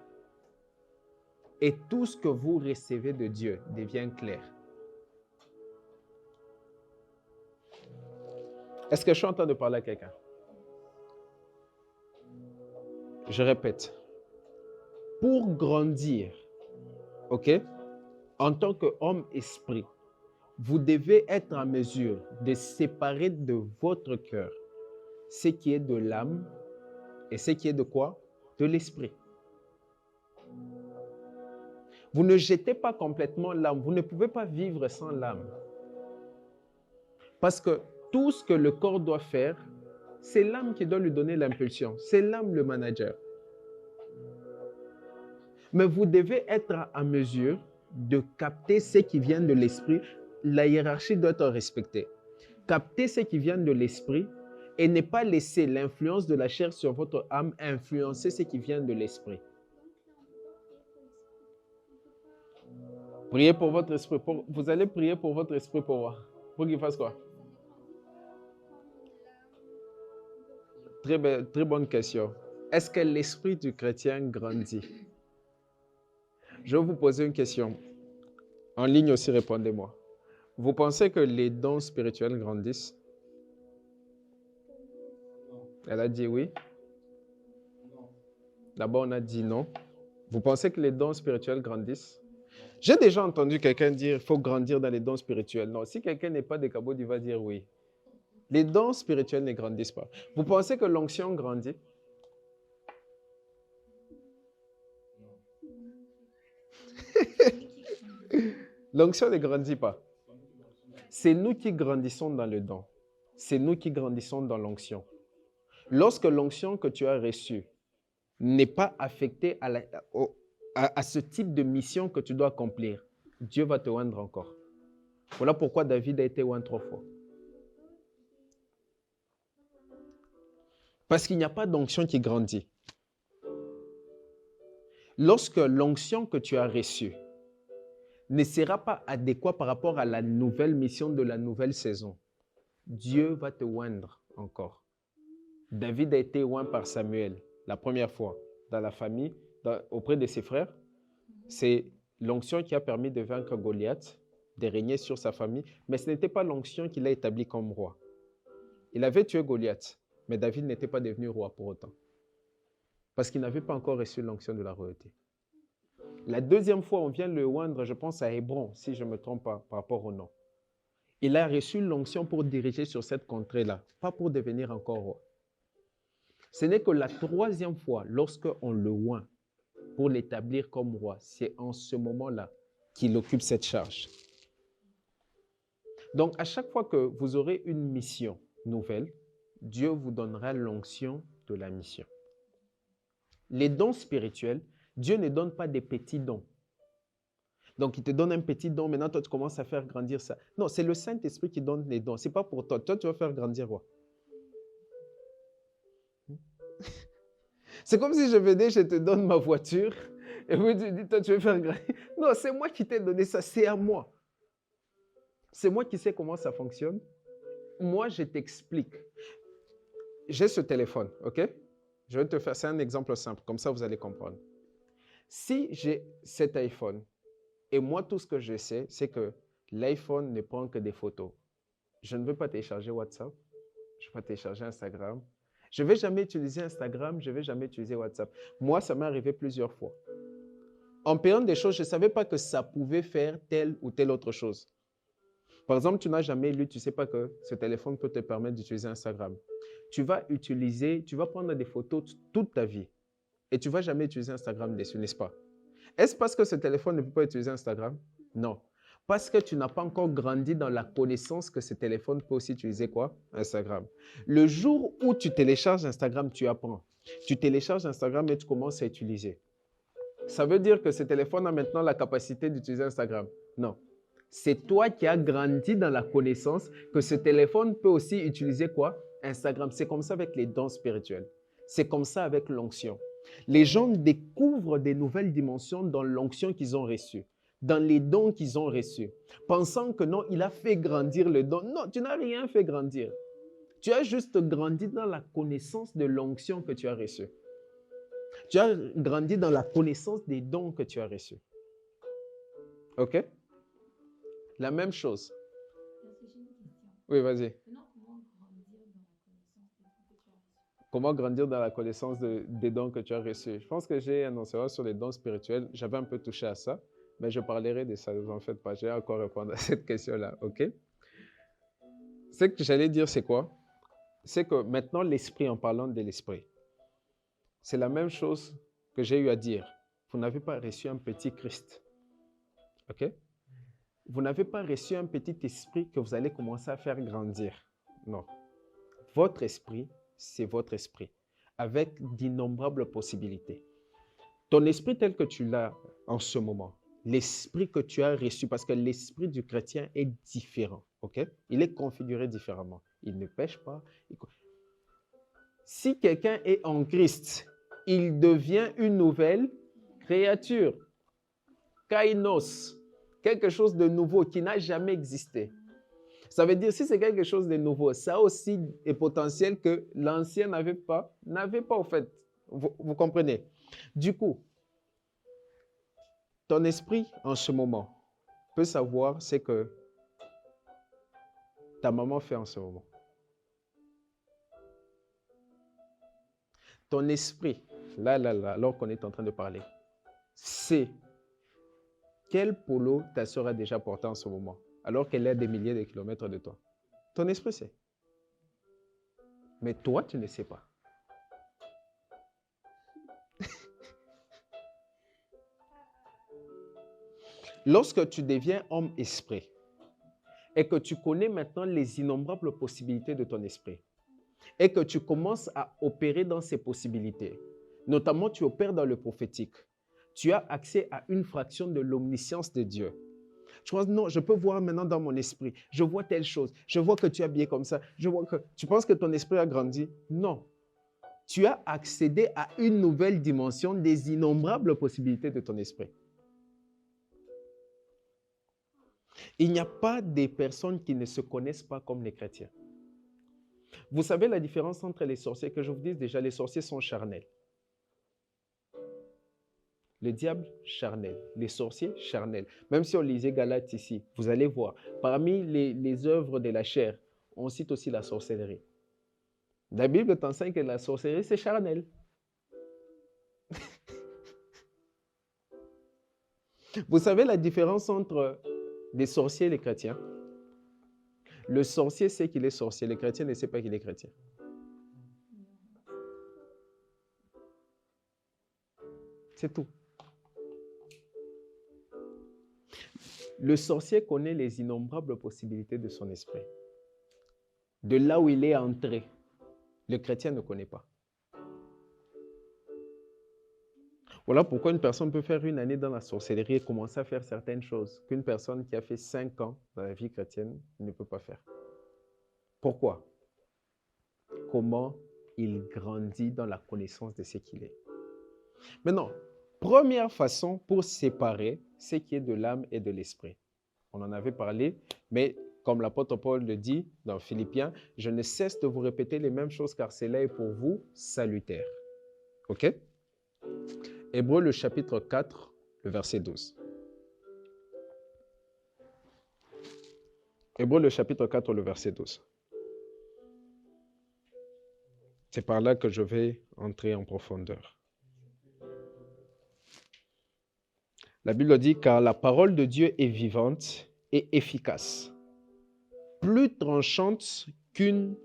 et tout ce que vous recevez de Dieu devient clair. Est-ce que je suis en train de parler à quelqu'un? Je répète, pour grandir, ok, en tant qu'homme-esprit, vous devez être en mesure de séparer de votre cœur ce qui est de l'âme et ce qui est de quoi? De l'esprit. Vous ne jetez pas complètement l'âme, vous ne pouvez pas vivre sans l'âme. Parce que tout ce que le corps doit faire, c'est l'âme qui doit lui donner l'impulsion. C'est l'âme le manager. Mais vous devez être en mesure de capter ce qui vient de l'esprit. La hiérarchie doit être respectée. Capter ce qui vient de l'esprit et ne pas laisser l'influence de la chair sur votre âme influencer ce qui vient de l'esprit. Priez pour votre esprit. Vous allez prier pour votre esprit pour voir. Pour qu'il fasse quoi? Très bonne question. Est-ce que l'esprit du chrétien grandit? Je vais vous poser une question. En ligne aussi, répondez-moi. Vous pensez que les dons spirituels grandissent? Elle a dit oui. D'abord, on a dit non. Vous pensez que les dons spirituels grandissent? J'ai déjà entendu quelqu'un dire qu'il faut grandir dans les dons spirituels. Non, si quelqu'un n'est pas de Cabo, il va dire oui. Les dons spirituels ne grandissent pas. Vous pensez que l'onction grandit? L'onction ne grandit pas. C'est nous qui grandissons dans le don. C'est nous qui grandissons dans l'onction. Lorsque l'onction que tu as reçue n'est pas affectée à ce type de mission que tu dois accomplir, Dieu va te oindre encore. Voilà pourquoi David a été oint 3 fois. Parce qu'il n'y a pas d'onction qui grandit. Lorsque l'onction que tu as reçue ne sera pas adéquat par rapport à la nouvelle mission de la nouvelle saison, Dieu va te oindre encore. David a été oint par Samuel la première fois dans la famille, auprès de ses frères. C'est l'onction qui a permis de vaincre Goliath, de régner sur sa famille, mais ce n'était pas l'onction qui l'a établi comme roi. Il avait tué Goliath, mais David n'était pas devenu roi pour autant, parce qu'il n'avait pas encore reçu l'onction de la royauté. La deuxième fois, on vient le oindre, je pense à Hébron, si je ne me trompe pas, par rapport au nom. Il a reçu l'onction pour diriger sur cette contrée-là, pas pour devenir encore roi. Ce n'est que la troisième fois, lorsqu'on le oint, pour l'établir comme roi. C'est en ce moment-là qu'il occupe cette charge. Donc, à chaque fois que vous aurez une mission nouvelle, Dieu vous donnera l'onction de la mission. Les dons spirituels, Dieu ne donne pas des petits dons. Donc, il te donne un petit don, maintenant toi tu commences à faire grandir ça. Non, c'est le Saint-Esprit qui donne les dons. Ce n'est pas pour toi. Toi, tu vas faire grandir quoi? C'est comme si je venais, je te donne ma voiture, et vous tu dis, toi tu veux faire grandir. Non, c'est moi qui t'ai donné ça, c'est à moi. C'est moi qui sais comment ça fonctionne. Moi, je t'explique. J'ai ce téléphone, ok? Je vais te faire, c'est un exemple simple, comme ça vous allez comprendre. Si j'ai cet iPhone, et moi tout ce que je sais, c'est que l'iPhone ne prend que des photos. Je ne veux pas télécharger WhatsApp, je ne veux pas télécharger Instagram. Je ne vais jamais utiliser Instagram, je ne vais jamais utiliser WhatsApp. Moi, ça m'est arrivé plusieurs fois. En payant des choses, je ne savais pas que ça pouvait faire telle ou telle autre chose. Par exemple, tu n'as jamais lu, tu ne sais pas que ce téléphone peut te permettre d'utiliser Instagram. Tu vas prendre des photos toute ta vie et tu ne vas jamais utiliser Instagram dessus, n'est-ce pas? Est-ce parce que ce téléphone ne peut pas utiliser Instagram? Non. Parce que tu n'as pas encore grandi dans la connaissance que ce téléphone peut aussi utiliser quoi? Instagram. Le jour où tu télécharges Instagram, tu apprends. Tu télécharges Instagram et tu commences à utiliser. Ça veut dire que ce téléphone a maintenant la capacité d'utiliser Instagram? Non. C'est toi qui as grandi dans la connaissance que ce téléphone peut aussi utiliser quoi? Instagram. C'est comme ça avec les dons spirituels. C'est comme ça avec l'onction. Les gens découvrent des nouvelles dimensions dans l'onction qu'ils ont reçue, dans les dons qu'ils ont reçus, pensant que non, il a fait grandir le don. Non, tu n'as rien fait grandir. Tu as juste grandi dans la connaissance de l'onction que tu as reçue. Tu as grandi dans la connaissance des dons que tu as reçus. OK? La même chose. Oui, vas-y. Comment grandir dans la connaissance des dons que tu as reçus? Je pense que j'ai un enseignement sur les dons spirituels. J'avais un peu touché à ça, mais je parlerai de ça, ne vous en faites pas. Je vais encore répondre à cette question-là, OK? Ce que j'allais dire, c'est quoi? C'est que maintenant, l'esprit, en parlant de l'esprit, c'est la même chose que j'ai eu à dire. Vous n'avez pas reçu un petit Christ, OK? Vous n'avez pas reçu un petit esprit que vous allez commencer à faire grandir. Non. Votre esprit, c'est votre esprit, avec d'innombrables possibilités. Ton esprit tel que tu l'as en ce moment, l'esprit que tu as reçu, parce que l'esprit du chrétien est différent, ok? Il est configuré différemment. Il ne pêche pas. Si quelqu'un est en Christ, il devient une nouvelle créature. Kainos, quelque chose de nouveau qui n'a jamais existé. Ça veut dire, si c'est quelque chose de nouveau, ça aussi est potentiel que l'ancien n'avait pas au fait. Vous comprenez? Du coup, ton esprit, en ce moment, peut savoir ce que ta maman fait en ce moment. Ton esprit, là, alors qu'on est en train de parler, sait quel polo ta soeur a déjà porté en ce moment, alors qu'elle est à des milliers de kilomètres de toi. Ton esprit sait. Mais toi, tu ne sais pas. Lorsque tu deviens homme-esprit et que tu connais maintenant les innombrables possibilités de ton esprit et que tu commences à opérer dans ces possibilités, notamment tu opères dans le prophétique, tu as accès à une fraction de l'omniscience de Dieu. Tu penses, non, je peux voir maintenant dans mon esprit, je vois telle chose, je vois que tu es habillé comme ça, je vois que tu penses que ton esprit a grandi. Non. Tu as accédé à une nouvelle dimension des innombrables possibilités de ton esprit. Il n'y a pas des personnes qui ne se connaissent pas comme les chrétiens. Vous savez la différence entre les sorciers, que je vous dise déjà, les sorciers sont charnels. Le diable, charnel. Les sorciers, charnels. Même si on lisait Galates ici, vous allez voir, parmi les œuvres de la chair, on cite aussi la sorcellerie. La Bible t'enseigne que la sorcellerie, c'est charnel. Vous savez la différence entre les sorciers et les chrétiens? Le sorcier sait qu'il est sorcier, le chrétien ne sait pas qu'il est chrétien. C'est tout. Le sorcier connaît les innombrables possibilités de son esprit. De là où il est entré, le chrétien ne connaît pas. Voilà pourquoi une personne peut faire une année dans la sorcellerie et commencer à faire certaines choses qu'une personne qui a fait 5 ans dans la vie chrétienne ne peut pas faire. Pourquoi? Comment il grandit dans la connaissance de ce qu'il est. Maintenant, première façon pour séparer ce qui est de l'âme et de l'esprit. On en avait parlé, mais comme l'apôtre Paul le dit dans Philippiens, je ne cesse de vous répéter les mêmes choses car cela est pour vous salutaire. OK? Hébreux le chapitre 4, le verset 12. Hébreux le chapitre 4, le verset 12. C'est par là que je vais entrer en profondeur. La Bible dit, car la parole de Dieu est vivante et efficace, plus tranchante qu'une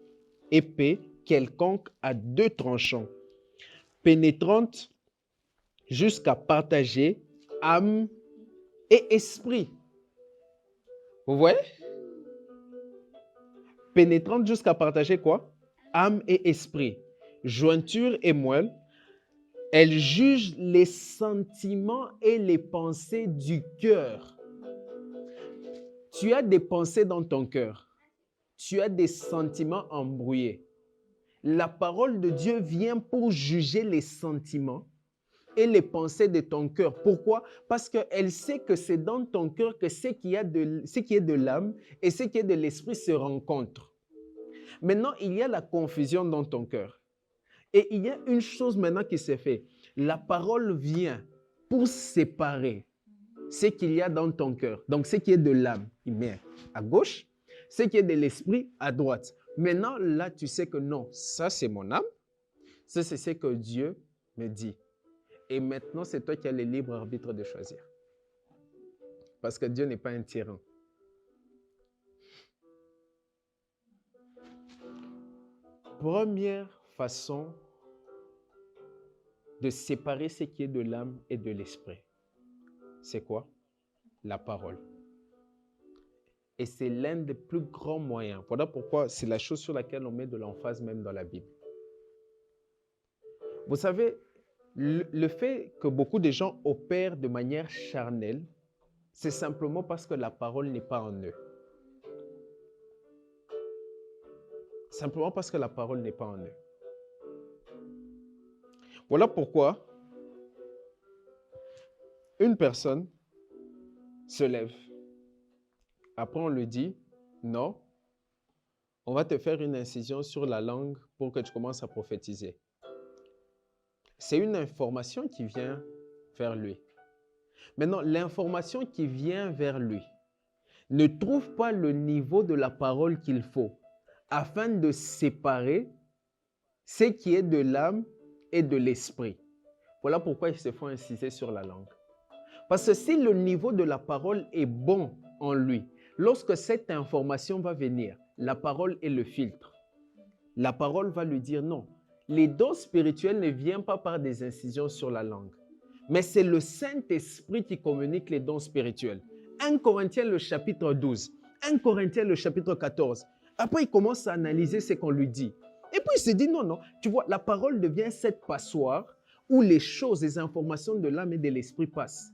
épée quelconque à 2 tranchants, pénétrante jusqu'à partager âme et esprit. Vous voyez? Pénétrante jusqu'à partager quoi? Âme et esprit. Jointure et moelle. Elle juge les sentiments et les pensées du cœur. Tu as des pensées dans ton cœur. Tu as des sentiments embrouillés. La parole de Dieu vient pour juger les sentiments et les pensées de ton cœur. Pourquoi? Parce qu'elle sait que c'est dans ton cœur que ce qui est de l'âme et ce qui est de l'esprit se rencontrent. Maintenant, il y a la confusion dans ton cœur. Et il y a une chose maintenant qui se fait. La parole vient pour séparer ce qu'il y a dans ton cœur. Donc, ce qui est de l'âme, il met à gauche. Ce qui est de l'esprit, à droite. Maintenant, là, tu sais que non, ça, c'est mon âme. Ça, c'est ce que Dieu me dit. Et maintenant, c'est toi qui as le libre arbitre de choisir. Parce que Dieu n'est pas un tyran. Première façon de séparer ce qui est de l'âme et de l'esprit. C'est quoi? La parole. Et c'est l'un des plus grands moyens. Voilà pourquoi c'est la chose sur laquelle on met de l'emphase même dans la Bible. Vous savez, le fait que beaucoup de gens opèrent de manière charnelle, c'est simplement parce que la parole n'est pas en eux. Simplement parce que la parole n'est pas en eux. Voilà pourquoi une personne se lève. Après, on lui dit, non, on va te faire une incision sur la langue pour que tu commences à prophétiser. C'est une information qui vient vers lui. Maintenant, l'information qui vient vers lui ne trouve pas le niveau de la parole qu'il faut afin de séparer ce qui est de l'âme et de l'esprit. Voilà pourquoi ils se font inciser sur la langue. Parce que si le niveau de la parole est bon en lui, lorsque cette information va venir, la parole est le filtre. La parole va lui dire non. Les dons spirituels ne viennent pas par des incisions sur la langue, mais c'est le Saint-Esprit qui communique les dons spirituels. 1 Corinthiens le chapitre 12, 1 Corinthiens le chapitre 14. Après, il commence à analyser ce qu'on lui dit. Et puis il se dit non, tu vois, la parole devient cette passoire où les choses, les informations de l'âme et de l'esprit passent.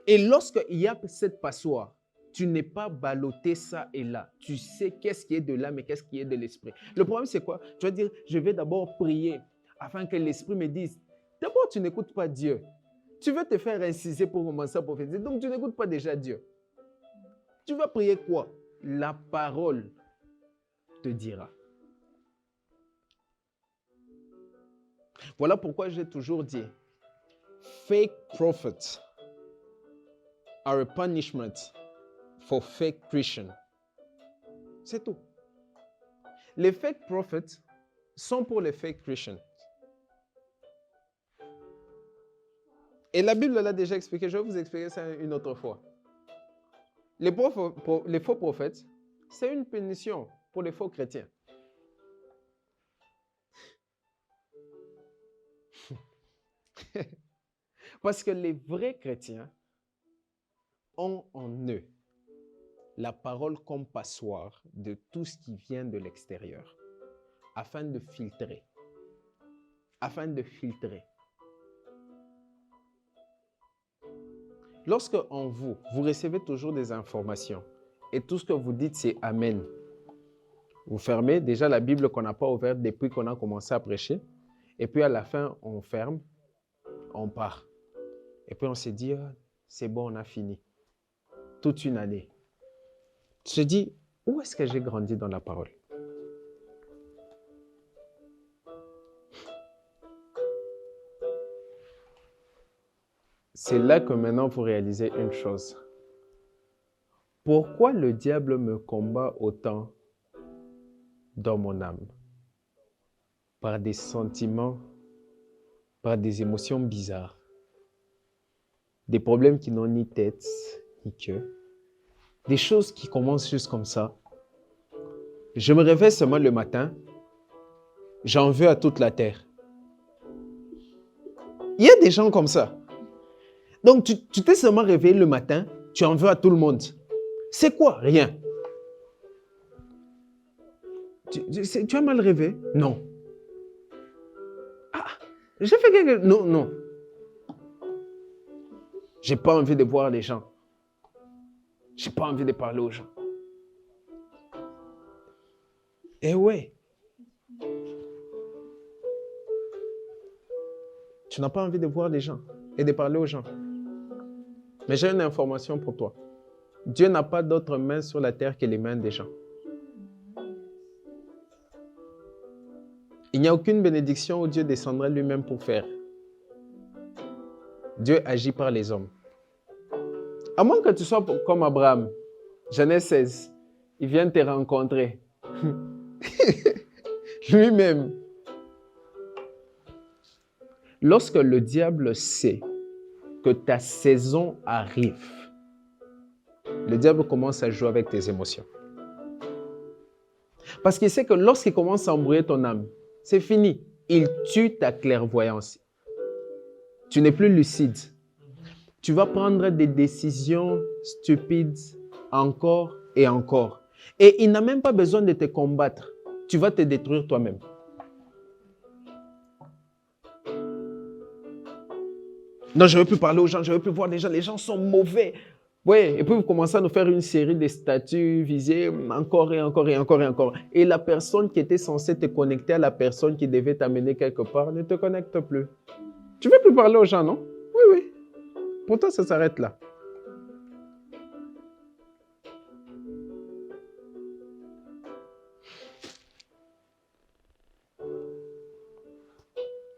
Et lorsqu'il y a cette passoire, tu n'es pas ballotté ça et là. Tu sais qu'est-ce qui est de l'âme et qu'est-ce qui est de l'esprit. Le problème, c'est quoi? Tu vas dire, je vais d'abord prier afin que l'esprit me dise. D'abord, tu n'écoutes pas Dieu. Tu veux te faire inciser pour commencer à prophétiser. Donc, tu n'écoutes pas déjà Dieu. Tu vas prier quoi? La parole te dira. Voilà pourquoi j'ai toujours dit, fake prophets are a punishment for fake Christians. C'est tout. Les fake prophets sont pour les fake Christians. Et la Bible l'a déjà expliqué, je vais vous expliquer ça une autre fois. Les faux prophètes, c'est une punition pour les faux chrétiens. Parce que les vrais chrétiens ont en eux la parole comme passoire de tout ce qui vient de l'extérieur, afin de filtrer. Afin de filtrer. Lorsque en vous, vous recevez toujours des informations et tout ce que vous dites, c'est Amen. Vous fermez déjà la Bible qu'on n'a pas ouverte depuis qu'on a commencé à prêcher. Et puis à la fin, on ferme, on part. Et puis on se dit, ah, c'est bon, on a fini. Toute une année. Je te dis, où est-ce que j'ai grandi dans la parole? C'est là que maintenant vous réalisez une chose. Pourquoi le diable me combat autant dans mon âme? Par des sentiments, par des émotions bizarres, des problèmes qui n'ont ni tête ni queue, des choses qui commencent juste comme ça. Je me réveille seulement le matin, j'en veux à toute la terre. Il y a des gens comme ça. Donc tu t'es seulement réveillé le matin, tu en veux à tout le monde. C'est quoi? Rien. Tu as mal rêvé? Non. Ah, j'ai fait quelque chose? Non, non. J'ai pas envie de voir les gens. J'ai pas envie de parler aux gens. Eh ouais. Tu n'as pas envie de voir les gens et de parler aux gens. Mais j'ai une information pour toi. Dieu n'a pas d'autres mains sur la terre que les mains des gens. Il n'y a aucune bénédiction où Dieu descendra lui-même pour faire. Dieu agit par les hommes. À moins que tu sois comme Abraham, Genèse 16, il vient te rencontrer. Lui-même. Lorsque le diable sait que ta saison arrive, le diable commence à jouer avec tes émotions. Parce qu'il sait que lorsqu'il commence à embrouiller ton âme, c'est fini. Il tue ta clairvoyance. Tu n'es plus lucide. Tu vas prendre des décisions stupides encore et encore. Et il n'a même pas besoin de te combattre. Tu vas te détruire toi-même. Non, je ne veux plus parler aux gens, je ne veux plus voir les gens sont mauvais. Oui, et puis vous commencez à nous faire une série de statuts visés encore et encore et encore et encore. Et la personne qui était censée te connecter à la personne qui devait t'amener quelque part ne te connecte plus. Tu ne veux plus parler aux gens, non? Oui, oui. Pourtant, ça s'arrête là.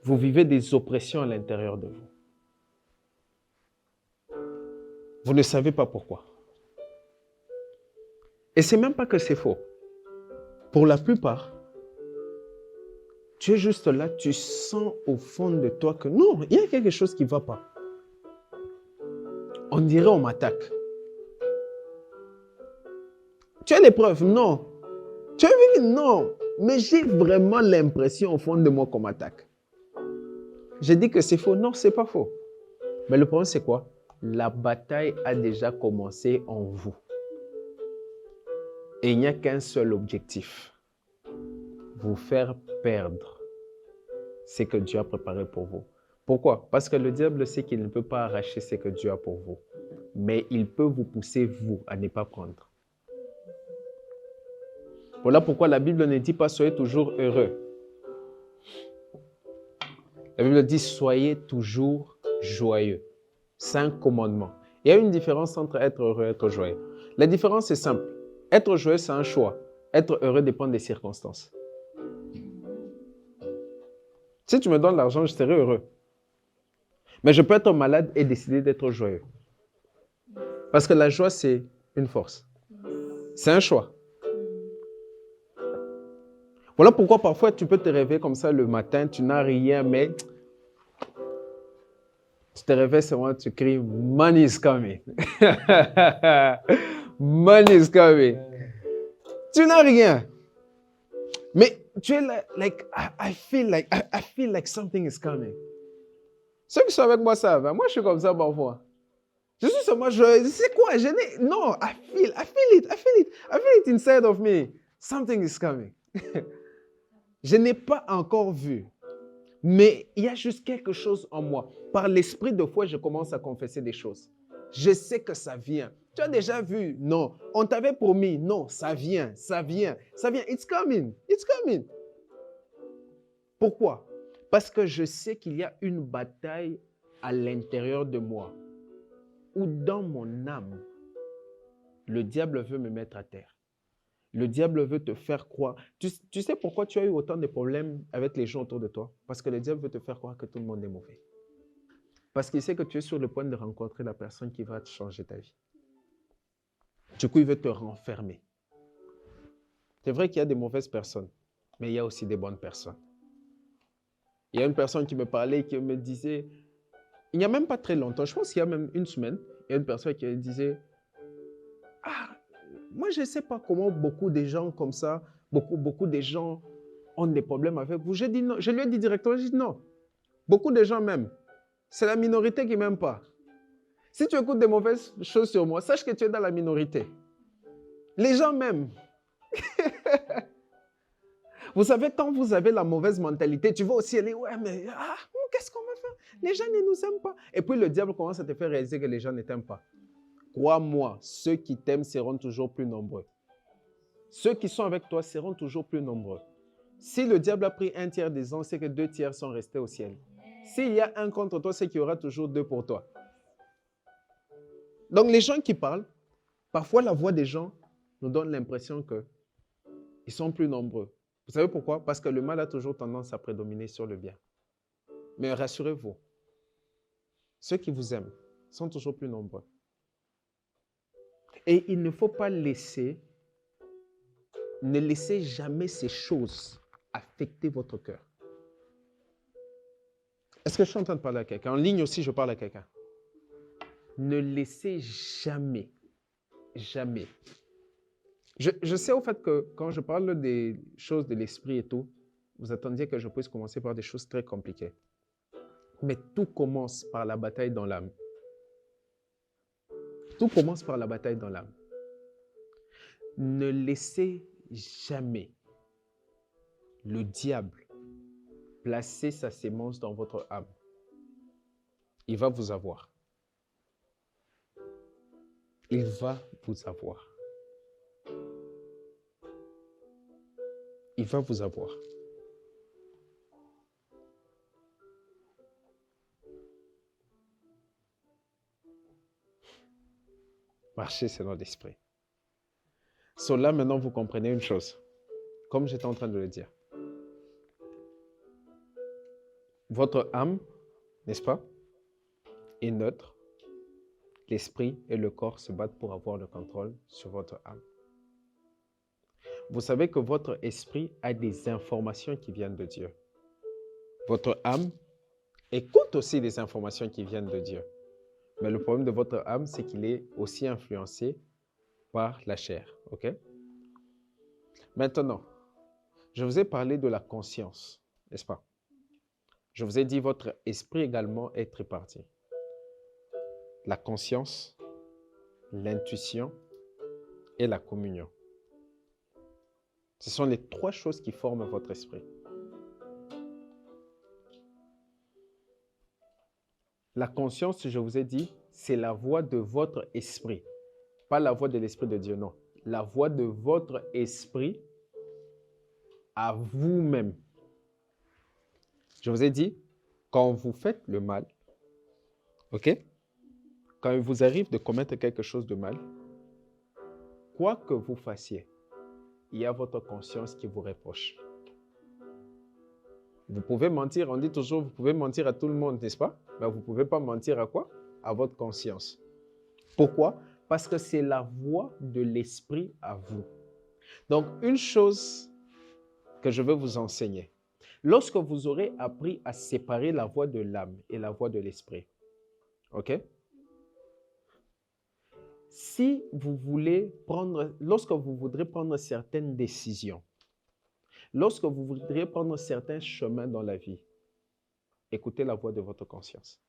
Vous vivez des oppressions à l'intérieur de vous. Vous ne savez pas pourquoi. Et ce n'est même pas que c'est faux. Pour la plupart, tu es juste là, tu sens au fond de toi que non, il y a quelque chose qui ne va pas. On dirait on m'attaque. Tu as les preuves? Non. Tu as vu? Non. Mais j'ai vraiment l'impression au fond de moi qu'on m'attaque. J'ai dit que c'est faux. Non, ce n'est pas faux. Mais le problème, c'est quoi? La bataille a déjà commencé en vous. Et il n'y a qu'un seul objectif. Vous faire perdre ce que Dieu a préparé pour vous. Pourquoi? Parce que le diable sait qu'il ne peut pas arracher ce que Dieu a pour vous. Mais il peut vous pousser, vous, à ne pas prendre. Voilà pourquoi la Bible ne dit pas « soyez toujours heureux ». La Bible dit « soyez toujours joyeux ». 5 commandements. Il y a une différence entre être heureux et être joyeux. La différence est simple. Être joyeux, c'est un choix. Être heureux dépend des circonstances. Si tu me donnes l'argent, je serai heureux. Mais je peux être malade et décider d'être joyeux. Parce que la joie, c'est une force. C'est un choix. Voilà pourquoi parfois tu peux te réveiller comme ça le matin, tu n'as rien, mais tu te réveilles seulement, tu cries « Money is coming ». Money is coming. Tu n'as rien. Mais tu es là, like, I feel like something is coming. Ceux qui sont avec moi savent. Moi, je suis comme ça parfois. Je suis seulement, c'est quoi? Non, I feel it inside of me. Something is coming. Je n'ai pas encore vu. Mais il y a juste quelque chose en moi. Par l'esprit de foi, je commence à confesser des choses. Je sais que ça vient. Tu as déjà vu? Non. On t'avait promis? Non, ça vient, ça vient, ça vient. It's coming, it's coming. Pourquoi? Parce que je sais qu'il y a une bataille à l'intérieur de moi, ou dans mon âme, le diable veut me mettre à terre. Le diable veut te faire croire. Tu sais pourquoi tu as eu autant de problèmes avec les gens autour de toi? Parce que le diable veut te faire croire que tout le monde est mauvais. Parce qu'il sait que tu es sur le point de rencontrer la personne qui va te changer ta vie. Du coup, il veut te renfermer. C'est vrai qu'il y a des mauvaises personnes, mais il y a aussi des bonnes personnes. Il y a une personne qui me parlait, qui me disait, il n'y a même pas très longtemps, je pense qu'il y a même une semaine, il y a une personne qui me disait, ah, moi je ne sais pas comment beaucoup de gens comme ça, beaucoup de gens ont des problèmes avec vous. J'ai dit non, je lui ai dit directement, j'ai dit non. Beaucoup de gens m'aiment. C'est la minorité qui ne m'aime pas. Si tu écoutes des mauvaises choses sur moi, sache que tu es dans la minorité. Les gens m'aiment. Vous savez, quand vous avez la mauvaise mentalité, tu vas aussi aller, ouais, mais qu'est-ce qu'on va faire? Les gens ne nous aiment pas. Et puis le diable commence à te faire réaliser que les gens ne t'aiment pas. Crois-moi, ceux qui t'aiment seront toujours plus nombreux. Ceux qui sont avec toi seront toujours plus nombreux. Si le diable a pris 1/3 des ans, c'est que 2/3 sont restés au ciel. S'il y a un contre toi, c'est qu'il y aura toujours 2 pour toi. Donc les gens qui parlent, parfois la voix des gens nous donne l'impression qu'ils sont plus nombreux. Vous savez pourquoi? Parce que le mal a toujours tendance à prédominer sur le bien. Mais rassurez-vous, ceux qui vous aiment sont toujours plus nombreux. Et il ne faut pas ne laissez jamais ces choses affecter votre cœur. Est-ce que je suis en train de parler à quelqu'un? En ligne aussi, je parle à quelqu'un. Ne laissez jamais. Je sais au fait que quand je parle des choses de l'esprit et tout, vous attendiez que je puisse commencer par des choses très compliquées. Mais tout commence par la bataille dans l'âme. Tout commence par la bataille dans l'âme. Ne laissez jamais le diable placer sa sémence dans votre âme. Il va vous avoir. Il va vous avoir. Il va vous avoir. Marchez selon l'esprit. Là, maintenant, vous comprenez une chose. Comme j'étais en train de le dire. Votre âme, n'est-ce pas, est neutre. L'esprit et le corps se battent pour avoir le contrôle sur votre âme. Vous savez que votre esprit a des informations qui viennent de Dieu. Votre âme écoute aussi des informations qui viennent de Dieu. Mais le problème de votre âme, c'est qu'il est aussi influencé par la chair. OK? Maintenant, je vous ai parlé de la conscience, n'est-ce pas? Je vous ai dit votre esprit également est tripartite. La conscience, l'intuition et la communion. Ce sont les 3 choses qui forment votre esprit. La conscience, je vous ai dit, c'est la voix de votre esprit. Pas la voix de l'esprit de Dieu, non. La voix de votre esprit à vous-même. Je vous ai dit, quand vous faites le mal, ok? Quand il vous arrive de commettre quelque chose de mal, quoi que vous fassiez, il y a votre conscience qui vous reproche. Vous pouvez mentir, on dit toujours, vous pouvez mentir à tout le monde, n'est-ce pas? Mais vous ne pouvez pas mentir à quoi? À votre conscience. Pourquoi? Parce que c'est la voix de l'esprit à vous. Donc, une chose que je veux vous enseigner, lorsque vous aurez appris à séparer la voix de l'âme et la voix de l'esprit, ok? Si vous voulez prendre, lorsque vous voudrez prendre certaines décisions, lorsque vous voudrez prendre certains chemins dans la vie, écoutez la voix de votre conscience.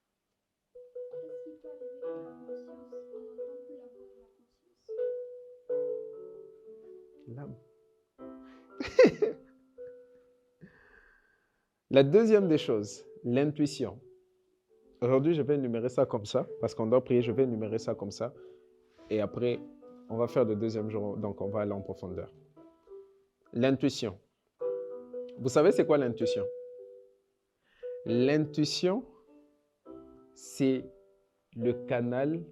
L'âme. La deuxième des choses, l'intuition. Aujourd'hui, je vais énumérer ça comme ça, parce qu'on doit prier, je vais énumérer ça comme ça. Et après, on va faire le deuxième jour, donc on va aller en profondeur. L'intuition. Vous savez, c'est quoi l'intuition? L'intuition, c'est le canal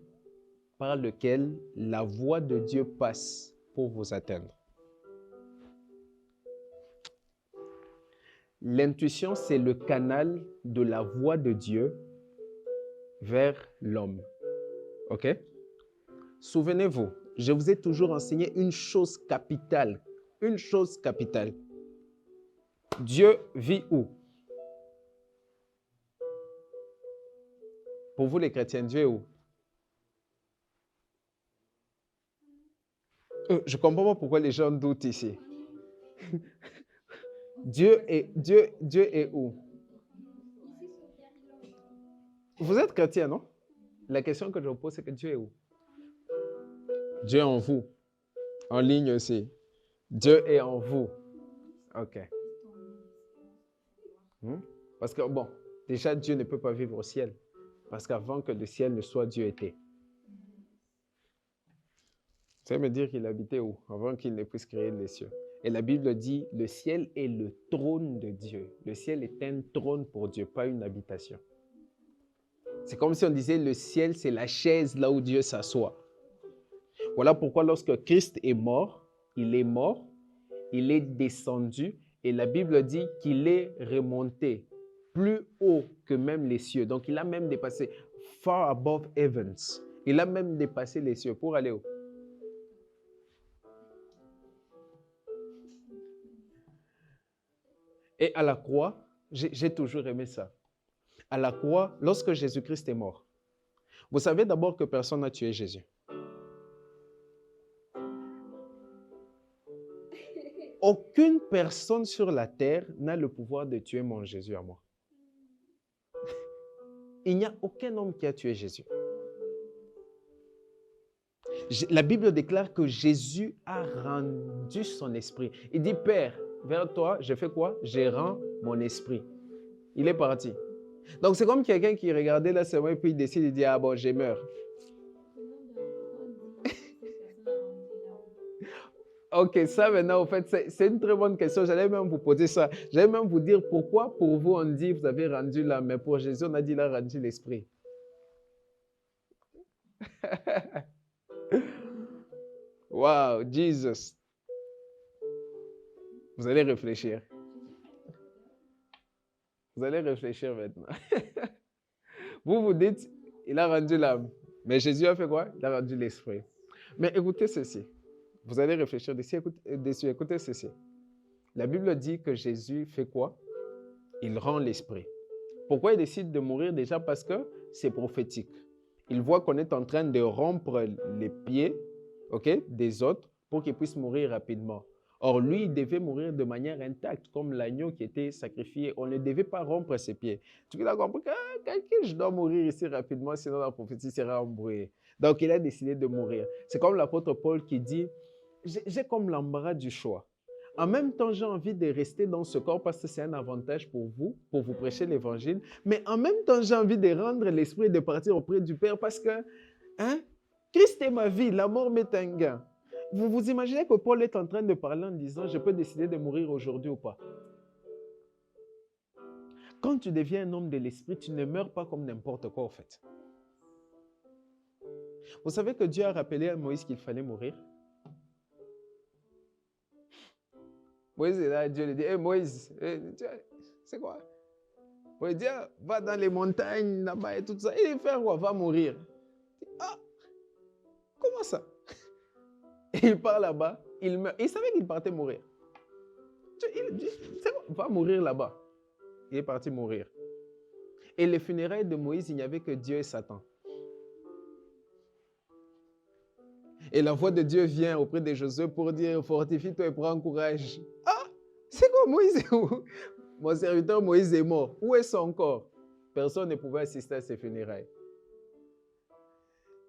par lequel la voix de Dieu passe pour vous atteindre. L'intuition, c'est le canal de la voix de Dieu vers l'homme. OK? Souvenez-vous, je vous ai toujours enseigné une chose capitale. Une chose capitale. Dieu vit où? Pour vous les chrétiens, Dieu est où? Je ne comprends pas pourquoi les gens doutent ici. Dieu est où? Vous êtes chrétien, non? La question que je vous pose, c'est que Dieu est où? Dieu est en vous. En ligne aussi. Dieu est en vous. OK. Parce que, bon, déjà, Dieu ne peut pas vivre au ciel. Parce qu'avant que le ciel ne soit, Dieu était. Ça veut me dire qu'il habitait où? Avant qu'il ne puisse créer les cieux. Et la Bible dit, le ciel est le trône de Dieu. Le ciel est un trône pour Dieu, pas une habitation. C'est comme si on disait, le ciel, c'est la chaise là où Dieu s'assoit. Voilà pourquoi lorsque Christ est mort, il est descendu, et la Bible dit qu'il est remonté plus haut que même les cieux. Donc, il a même dépassé, far above heavens. Il a même dépassé les cieux pour aller où? Et à la croix, j'ai toujours aimé ça. À la croix, lorsque Jésus-Christ est mort, vous savez d'abord que personne n'a tué Jésus. Aucune personne sur la terre n'a le pouvoir de tuer mon Jésus à moi. Il n'y a aucun homme qui a tué Jésus. La Bible déclare que Jésus a rendu son esprit. Il dit, Père, vers toi, je fais quoi? Je rends mon esprit. Il est parti. Donc, c'est comme quelqu'un qui regardait là, et puis il décide de dire, ah bon, je meurs. Ok, ça maintenant, en fait, c'est une très bonne question. J'allais même vous poser ça. J'allais même vous dire pourquoi pour vous on dit vous avez rendu l'âme, mais pour Jésus on a dit il a rendu l'esprit. Wow, Jesus. Vous allez réfléchir. Vous allez réfléchir maintenant. Vous vous dites, il a rendu l'âme. Mais Jésus a fait quoi? Il a rendu l'esprit. Mais écoutez ceci. Vous allez réfléchir dessus. Écoutez ceci. La Bible dit que Jésus fait quoi? Il rend l'esprit. Pourquoi il décide de mourir? Déjà parce que c'est prophétique. Il voit qu'on est en train de rompre les pieds, okay, des autres pour qu'ils puissent mourir rapidement. Or, lui, il devait mourir de manière intacte, comme l'agneau qui était sacrifié. On ne devait pas rompre ses pieds. Tu as compris que je dois mourir ici rapidement, sinon la prophétie sera embrouillée. Donc, il a décidé de mourir. C'est comme l'apôtre Paul qui dit, j'ai comme l'embarras du choix. En même temps, j'ai envie de rester dans ce corps parce que c'est un avantage pour vous prêcher l'évangile. Mais en même temps, j'ai envie de rendre l'esprit et de partir auprès du Père parce que Christ est ma vie, la mort m'est un gain. Vous vous imaginez que Paul est en train de parler en disant, je peux décider de mourir aujourd'hui ou pas. Quand tu deviens un homme de l'esprit, tu ne meurs pas comme n'importe quoi en fait. Vous savez que Dieu a rappelé à Moïse qu'il fallait mourir. Moïse est là, Dieu lui dit, hey, Moïse, c'est quoi? Moïse dit, va dans les montagnes là-bas et tout ça. Il fait quoi? Va mourir. Ah, comment ça? Il part là-bas, il meurt. Il savait qu'il partait mourir. Il dit, c'est quoi? Va mourir là-bas. Il est parti mourir. Et les funérailles de Moïse, il n'y avait que Dieu et Satan. Et la voix de Dieu vient auprès de Josué pour dire, fortifie-toi et prends courage. Ah, c'est quoi Moïse? Mon serviteur Moïse est mort. Où est son corps? Personne ne pouvait assister à ses funérailles.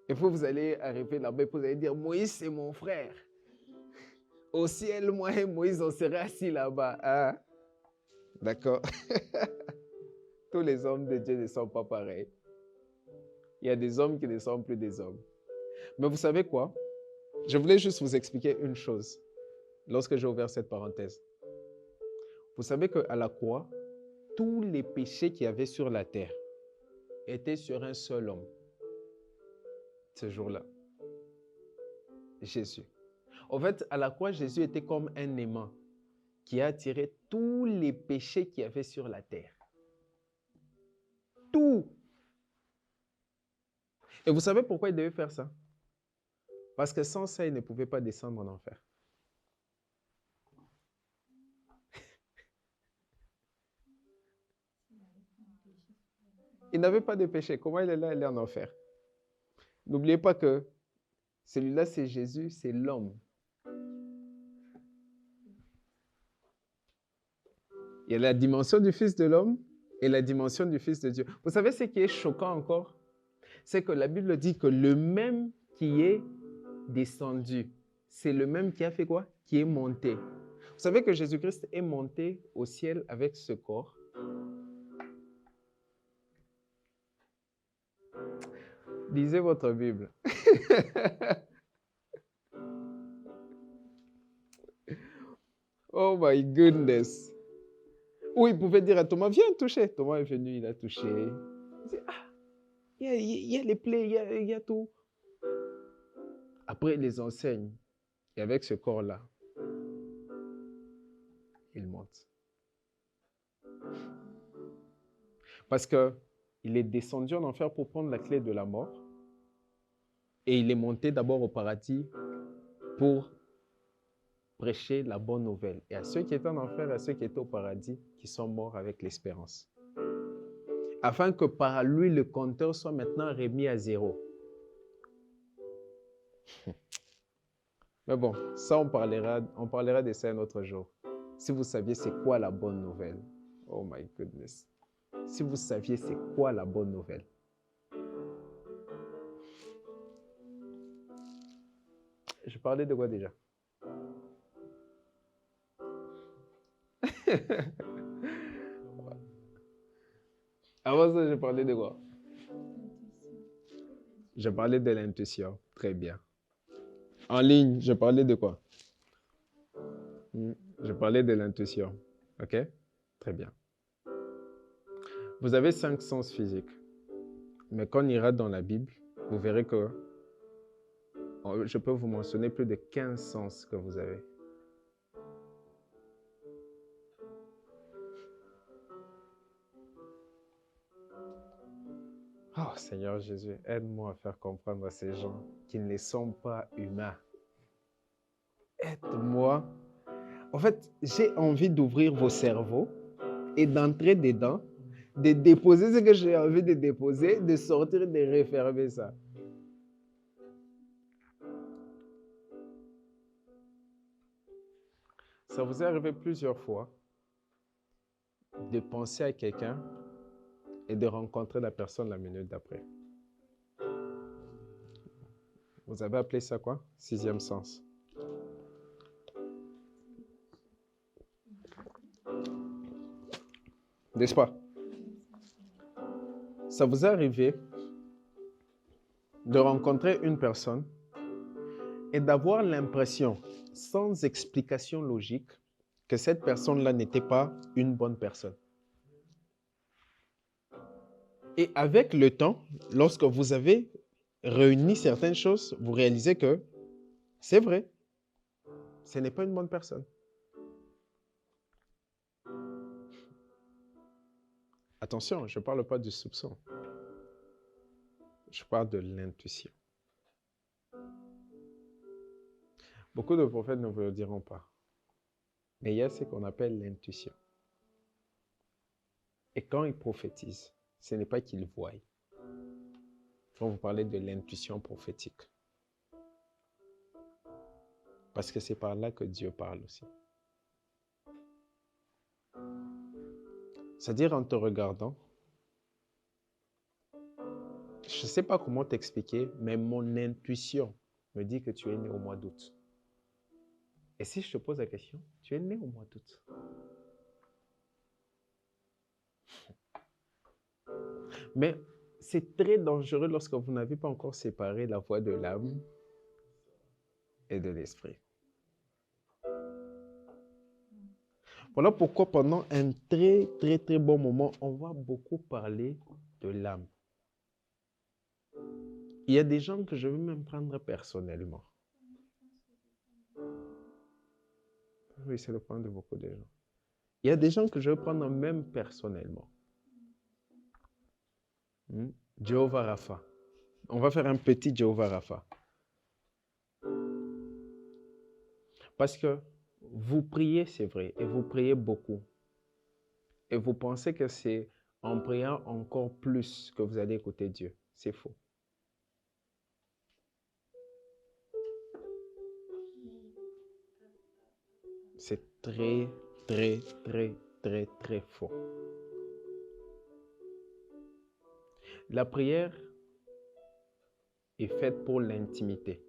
Et puis vous allez arriver là-bas et vous allez dire, Moïse c'est mon frère. Au ciel, moi et Moïse, on serait assis là-bas. Hein? D'accord? Tous les hommes de Dieu ne sont pas pareils. Il y a des hommes qui ne sont plus des hommes. Mais vous savez quoi? Je voulais juste vous expliquer une chose lorsque j'ai ouvert cette parenthèse. Vous savez qu'à la croix, tous les péchés qu'il y avait sur la terre étaient sur un seul homme. Ce jour-là, Jésus. En fait, à la croix, Jésus était comme un aimant qui a attiré tous les péchés qu'il y avait sur la terre. Tout. Et vous savez pourquoi il devait faire ça? Parce que sans ça, il ne pouvait pas descendre en enfer. Il n'avait pas de péché. Comment il est là, il est en enfer? N'oubliez pas que celui-là, c'est Jésus, c'est l'homme. Il y a la dimension du Fils de l'homme et la dimension du Fils de Dieu. Vous savez ce qui est choquant encore? C'est que la Bible dit que le même qui est descendu, c'est le même qui a fait quoi? Qui est monté. Vous savez que Jésus-Christ est monté au ciel avec ce corps. Lisez votre Bible. Oh my goodness. Ou il pouvait dire à Thomas, viens toucher. Thomas est venu, il a touché. Il dit, ah, il y a les plaies, il y a tout. Après, il les enseigne. Et avec ce corps-là, il monte. Parce qu'il est descendu en enfer pour prendre la clé de la mort. Et il est monté d'abord au paradis pour prêcher la bonne nouvelle. Et à ceux qui étaient en enfer et à ceux qui étaient au paradis, qui sont morts avec l'espérance. Afin que par lui, le compteur soit maintenant remis à zéro. Mais bon, ça, on parlera de ça un autre jour. Si vous saviez c'est quoi la bonne nouvelle. Oh my goodness. Si vous saviez c'est quoi la bonne nouvelle. Je parlais de quoi déjà? Avant ça, je parlais de quoi? Je parlais de l'intuition. Très bien. En ligne, je parlais de quoi? Je parlais de l'intuition. OK? Très bien. Vous avez 5 sens physiques. Mais quand on ira dans la Bible, vous verrez que je peux vous mentionner plus de 15 sens que vous avez. Oh Seigneur Jésus, aide-moi à faire comprendre à ces gens qui ne sont pas humains. Aide-moi. En fait, j'ai envie d'ouvrir vos cerveaux et d'entrer dedans, de déposer ce que j'ai envie de déposer, de sortir et de refermer ça. Ça vous est arrivé plusieurs fois de penser à quelqu'un et de rencontrer la personne la minute d'après. Vous avez appelé ça quoi? 6e sens. N'est-ce pas? Ça vous est arrivé de rencontrer une personne et d'avoir l'impression, sans explication logique, que cette personne-là n'était pas une bonne personne. Et avec le temps, lorsque vous avez réuni certaines choses, vous réalisez que c'est vrai, ce n'est pas une bonne personne. Attention, je ne parle pas du soupçon. Je parle de l'intuition. Beaucoup de prophètes ne vous le diront pas. Mais il y a ce qu'on appelle l'intuition. Et quand ils prophétisent, ce n'est pas qu'ils voient. Quand vous parlez de l'intuition prophétique. Parce que c'est par là que Dieu parle aussi. C'est-à-dire en te regardant, je ne sais pas comment t'expliquer, mais mon intuition me dit que tu es né au mois d'août. Et si je te pose la question, tu es né au mois d'août. Mais c'est très dangereux lorsque vous n'avez pas encore séparé la voix de l'âme et de l'esprit. Voilà pourquoi pendant un très bon moment, on va beaucoup parler de l'âme. Il y a des gens que je veux même prendre personnellement. Oui, c'est le point de beaucoup de gens. Il y a des gens que je veux prendre même personnellement. Jéhovah Rapha. On va faire un petit Jéhovah Rapha. Parce que vous priez, c'est vrai, et vous priez beaucoup. Et vous pensez que c'est en priant encore plus que vous allez écouter Dieu. C'est faux. C'est très faux. La prière est faite pour l'intimité.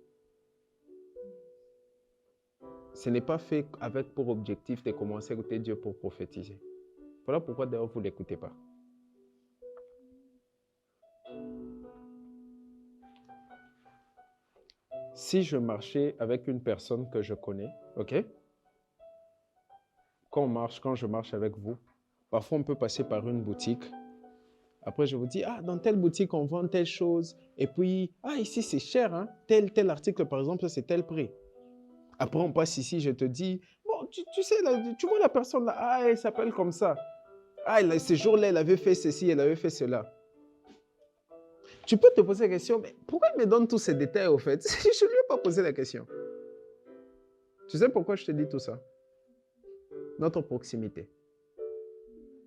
Ce n'est pas fait avec pour objectif de commencer à écouter Dieu pour prophétiser. Voilà pourquoi d'ailleurs vous ne l'écoutez pas. Si je marchais avec une personne que je connais, ok? Quand je marche avec vous, parfois on peut passer par une boutique. Après, je vous dis, dans telle boutique, on vend telle chose. Et puis, ici, c'est cher, hein? Tel article, par exemple, c'est tel prix. Après, on passe ici, je te dis, bon, tu sais, là, tu vois la personne là, elle s'appelle comme ça. Ce jour-là, elle avait fait ceci, elle avait fait cela. Tu peux te poser la question, mais pourquoi il me donne tous ces détails, au fait? Je ne lui ai pas posé la question. Tu sais pourquoi je te dis tout ça? Notre proximité,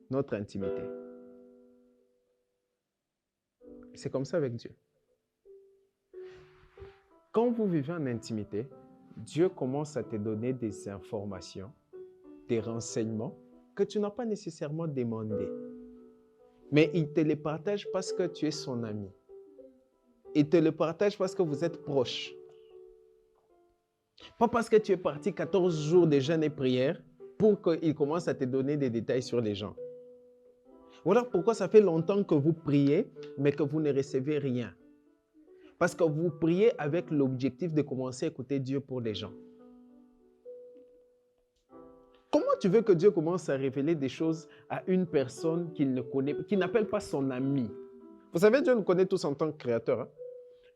notre intimité. C'est comme ça avec Dieu. Quand vous vivez en intimité, Dieu commence à te donner des informations, des renseignements que tu n'as pas nécessairement demandé. Mais il te les partage parce que tu es son ami. Il te le partage parce que vous êtes proches. Pas parce que tu es parti 14 jours de jeûne et prière pour qu'il commence à te donner des détails sur les gens. Voilà pourquoi ça fait longtemps que vous priez, mais que vous ne recevez rien. Parce que vous priez avec l'objectif de commencer à écouter Dieu pour les gens. Comment tu veux que Dieu commence à révéler des choses à une personne qu'il ne connaît, qu'il n'appelle pas son ami? Vous savez, Dieu nous connaît tous en tant que créateur. Hein?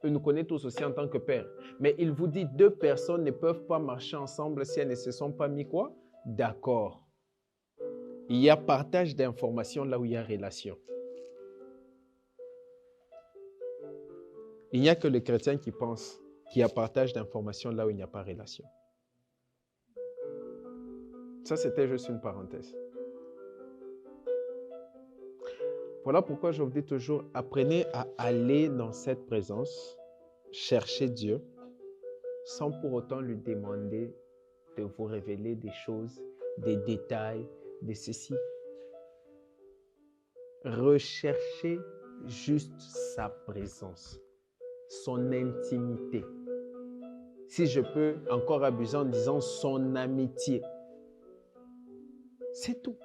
Il nous connaît tous aussi en tant que père. Mais il vous dit, 2 personnes ne peuvent pas marcher ensemble si elles ne se sont pas mis quoi? D'accord. Il y a partage d'informations là où il y a relation. Il n'y a que le chrétien qui pense qu'il y a partage d'informations là où il n'y a pas relation. Ça, c'était juste une parenthèse. Voilà pourquoi je vous dis toujours, apprenez à aller dans cette présence, chercher Dieu, sans pour autant lui demander de vous révéler des choses, des détails, de ceci. Recherchez juste sa présence, son intimité. Si je peux encore abuser en disant son amitié. C'est tout.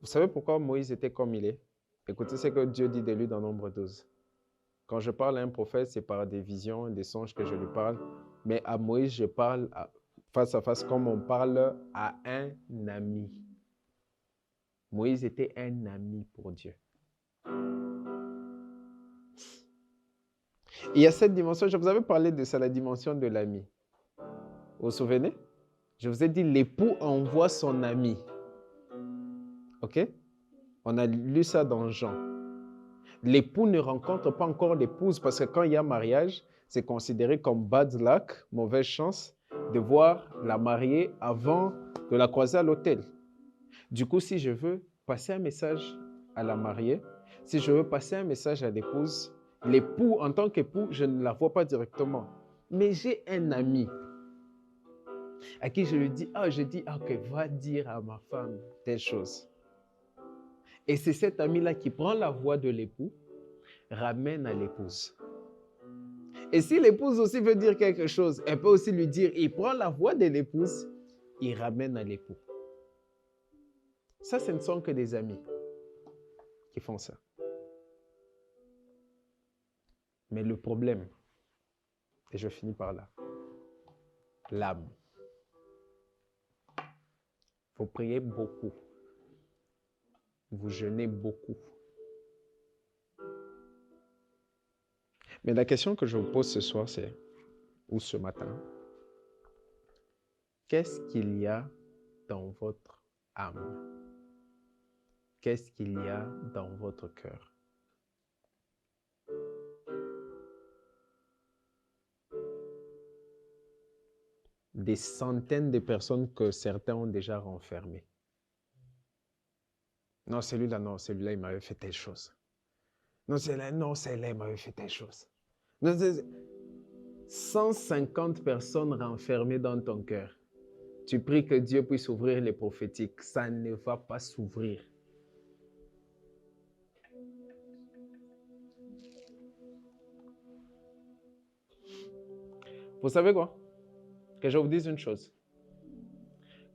Vous savez pourquoi Moïse était comme il est? Écoutez ce que Dieu dit de lui dans Nombre 12. Quand je parle à un prophète, c'est par des visions, des songes que je lui parle. Mais à Moïse, je parle face à face comme on parle à un ami. Moïse était un ami pour Dieu. Il y a cette dimension, je vous avais parlé de ça, la dimension de l'ami. Vous vous souvenez? Je vous ai dit, l'époux envoie son ami. Ok? On a lu ça dans Jean. L'époux ne rencontre pas encore l'épouse parce que quand il y a mariage, c'est considéré comme bad luck, mauvaise chance, de voir la mariée avant de la croiser à l'autel. Du coup, si je veux passer un message à la mariée, si je veux passer un message à l'épouse, l'époux, en tant qu'époux, je ne la vois pas directement. Mais j'ai un ami à qui je lui dis, ok, va dire à ma femme telle chose. Et c'est cet ami-là qui prend la voix de l'époux, ramène à l'épouse. Et si l'épouse aussi veut dire quelque chose, elle peut aussi lui dire, il prend la voix de l'épouse, il ramène à l'époux. Ça, ce ne sont que des amis qui font ça. Mais le problème, et je finis par là, l'âme. Vous priez beaucoup. Vous jeûnez beaucoup. Mais la question que je vous pose ce soir, c'est, ou ce matin, qu'est-ce qu'il y a dans votre âme? Qu'est-ce qu'il y a dans votre cœur? Des centaines de personnes que certains ont déjà renfermées. Non, celui-là, il m'avait fait telle chose. Non, celui-là, il m'avait fait telle chose. Non, 150 personnes renfermées dans ton cœur. Tu pries que Dieu puisse ouvrir les prophétiques. Ça ne va pas s'ouvrir. Vous savez quoi? Que je vous dise une chose.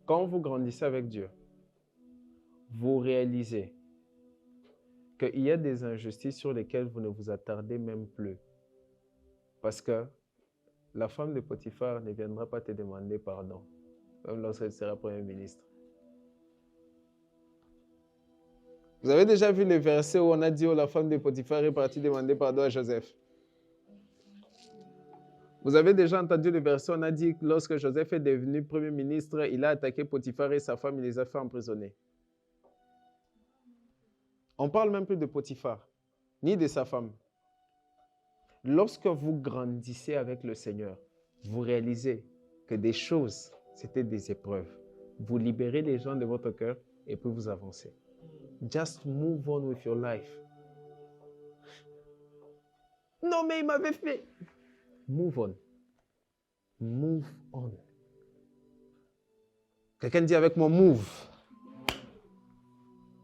Quand vous grandissez avec Dieu, vous réalisez qu'il y a des injustices sur lesquelles vous ne vous attardez même plus. Parce que la femme de Potiphar ne viendra pas te demander pardon, même lorsqu'elle sera Premier ministre. Vous avez déjà vu le verset où on a dit, oh, la femme de Potiphar est partie demander pardon à Joseph. Vous avez déjà entendu le verset où on a dit, lorsque Joseph est devenu Premier ministre, il a attaqué Potiphar et sa femme, il les a fait emprisonner. On ne parle même plus de Potiphar, ni de sa femme. Lorsque vous grandissez avec le Seigneur, vous réalisez que des choses, c'était des épreuves. Vous libérez les gens de votre cœur et puis vous avancez. Just move on with your life. Non, mais il m'avait fait. Move on. Move on. Quelqu'un dit avec moi, move.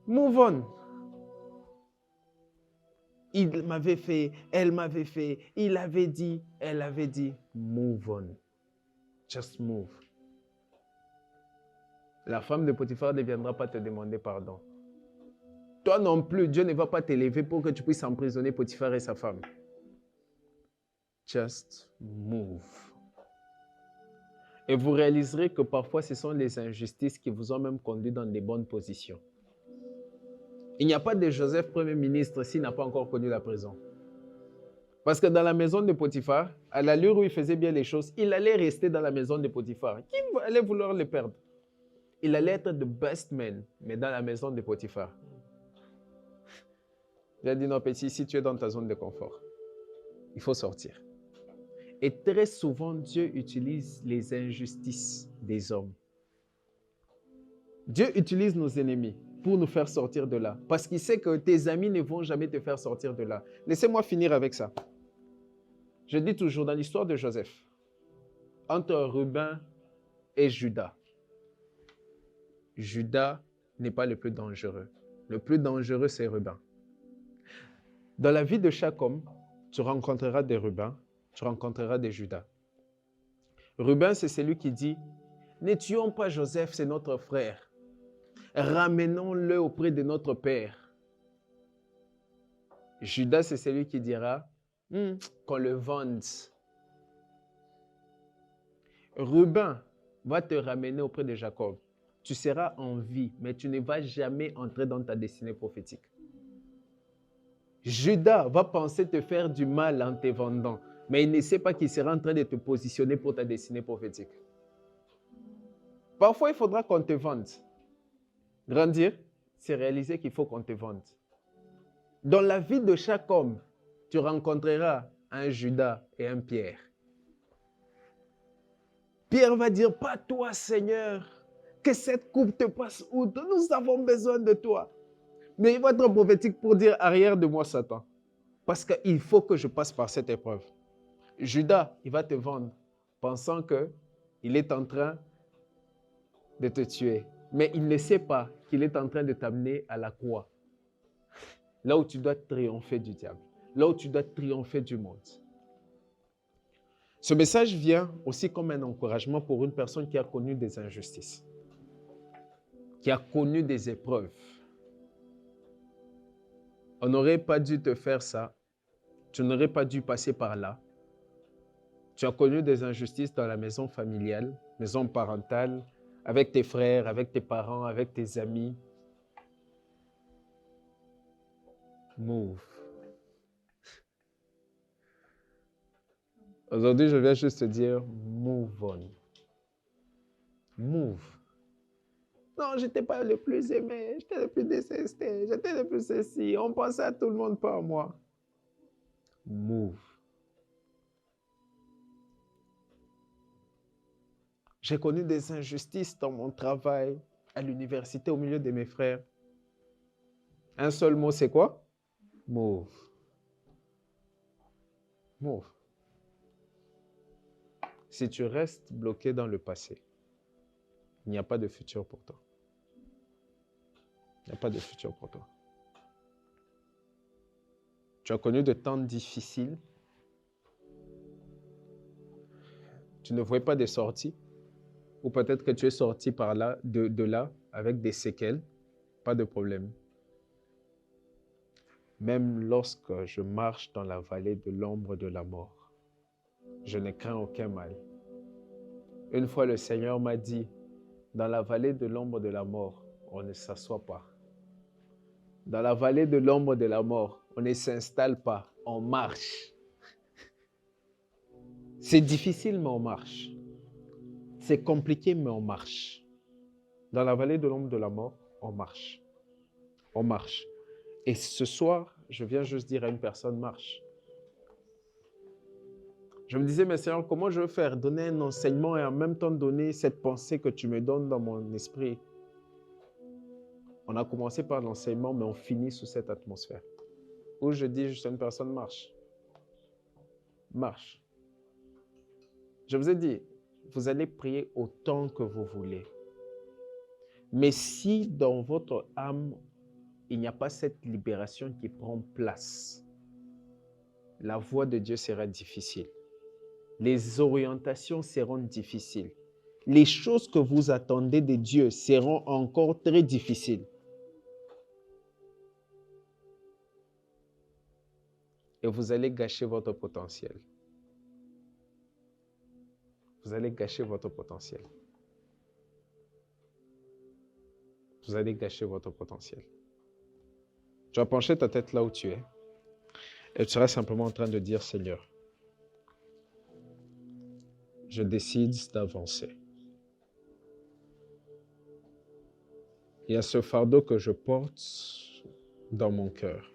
Move on. Il m'avait fait, elle m'avait fait, il avait dit, elle avait dit. Move on. Just move. La femme de Potiphar ne viendra pas te demander pardon. Toi non plus, Dieu ne va pas t'élever pour que tu puisses emprisonner Potiphar et sa femme. Just move. Et vous réaliserez que parfois, ce sont les injustices qui vous ont même conduit dans des bonnes positions. Il n'y a pas de Joseph Premier ministre s'il n'a pas encore connu la prison. Parce que dans la maison de Potiphar, à l'allure où il faisait bien les choses, il allait rester dans la maison de Potiphar. Qui allait vouloir le perdre? Il allait être the best man, mais dans la maison de Potiphar. Il a dit, non, petit, si tu es dans ta zone de confort, il faut sortir. Et très souvent, Dieu utilise les injustices des hommes. Dieu utilise nos ennemis pour nous faire sortir de là. Parce qu'il sait que tes amis ne vont jamais te faire sortir de là. Laissez-moi finir avec ça. Je dis toujours dans l'histoire de Joseph, entre Ruben et Judas, Judas n'est pas le plus dangereux. Le plus dangereux, c'est Ruben. Dans la vie de chaque homme, tu rencontreras des Rubens, tu rencontreras des Judas. Ruben, c'est celui qui dit, ne tuons pas Joseph, c'est notre frère. Ramenons-le auprès de notre père. Judas, c'est celui qui dira, qu'on le vende. Ruben va te ramener auprès de Jacob. Tu seras en vie, mais tu ne vas jamais entrer dans ta destinée prophétique. Judas va penser te faire du mal en te vendant, mais il ne sait pas qu'il sera en train de te positionner pour ta destinée prophétique. Parfois, il faudra qu'on te vende. Grandir, c'est réaliser qu'il faut qu'on te vende. Dans la vie de chaque homme, tu rencontreras un Judas et un Pierre. Pierre va dire, pas toi Seigneur, que cette coupe te passe outre, nous avons besoin de toi. Mais il va être prophétique pour dire, arrière de moi Satan, parce qu'il faut que je passe par cette épreuve. Judas, il va te vendre, pensant qu'il est en train de te tuer. Mais il ne sait pas qu'il est en train de t'amener à la croix. Là où tu dois triompher du diable. Là où tu dois triompher du monde. Ce message vient aussi comme un encouragement pour une personne qui a connu des injustices, qui a connu des épreuves. On n'aurait pas dû te faire ça. Tu n'aurais pas dû passer par là. Tu as connu des injustices dans la maison familiale, maison parentale, avec tes frères, avec tes parents, avec tes amis. Move. Aujourd'hui, je viens juste te dire, move on. Move. Non, je n'étais pas le plus aimé, j'étais le plus détesté, j'étais le plus ceci. On pensait à tout le monde, pas à moi. Move. J'ai connu des injustices dans mon travail, à l'université, au milieu de mes frères. Un seul mot, c'est quoi? Move. Move. Si tu restes bloqué dans le passé, il n'y a pas de futur pour toi. Il n'y a pas de futur pour toi. Tu as connu de temps difficiles. Tu ne voyais pas de sortie. Ou peut-être que tu es sorti par là, de là avec des séquelles. Pas de problème. Même lorsque je marche dans la vallée de l'ombre de la mort, je ne crains aucun mal. Une fois, le Seigneur m'a dit, dans la vallée de l'ombre de la mort, on ne s'assoit pas. Dans la vallée de l'ombre de la mort, on ne s'installe pas, on marche. C'est difficile, mais on marche. C'est compliqué, mais on marche. Dans la vallée de l'ombre de la mort, on marche. On marche. Et ce soir, je viens juste dire à une personne, marche. Je me disais, mais Seigneur, comment je veux faire? Donner un enseignement et en même temps donner cette pensée que tu me donnes dans mon esprit. On a commencé par l'enseignement, mais on finit sous cette atmosphère. Où je dis juste à une personne, marche. Marche. Je vous ai dit, vous allez prier autant que vous voulez. Mais si dans votre âme, il n'y a pas cette libération qui prend place, la voie de Dieu sera difficile. Les orientations seront difficiles. Les choses que vous attendez de Dieu seront encore très difficiles. Et vous allez gâcher votre potentiel. Vous allez gâcher votre potentiel. Vous allez gâcher votre potentiel. Tu vas pencher ta tête là où tu es. Et tu seras simplement en train de dire, Seigneur, je décide d'avancer. Il y a ce fardeau que je porte dans mon cœur.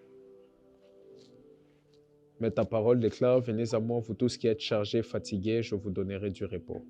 Mais ta parole déclare, venez à moi, vous tous qui êtes chargés, fatigués, je vous donnerai du repos.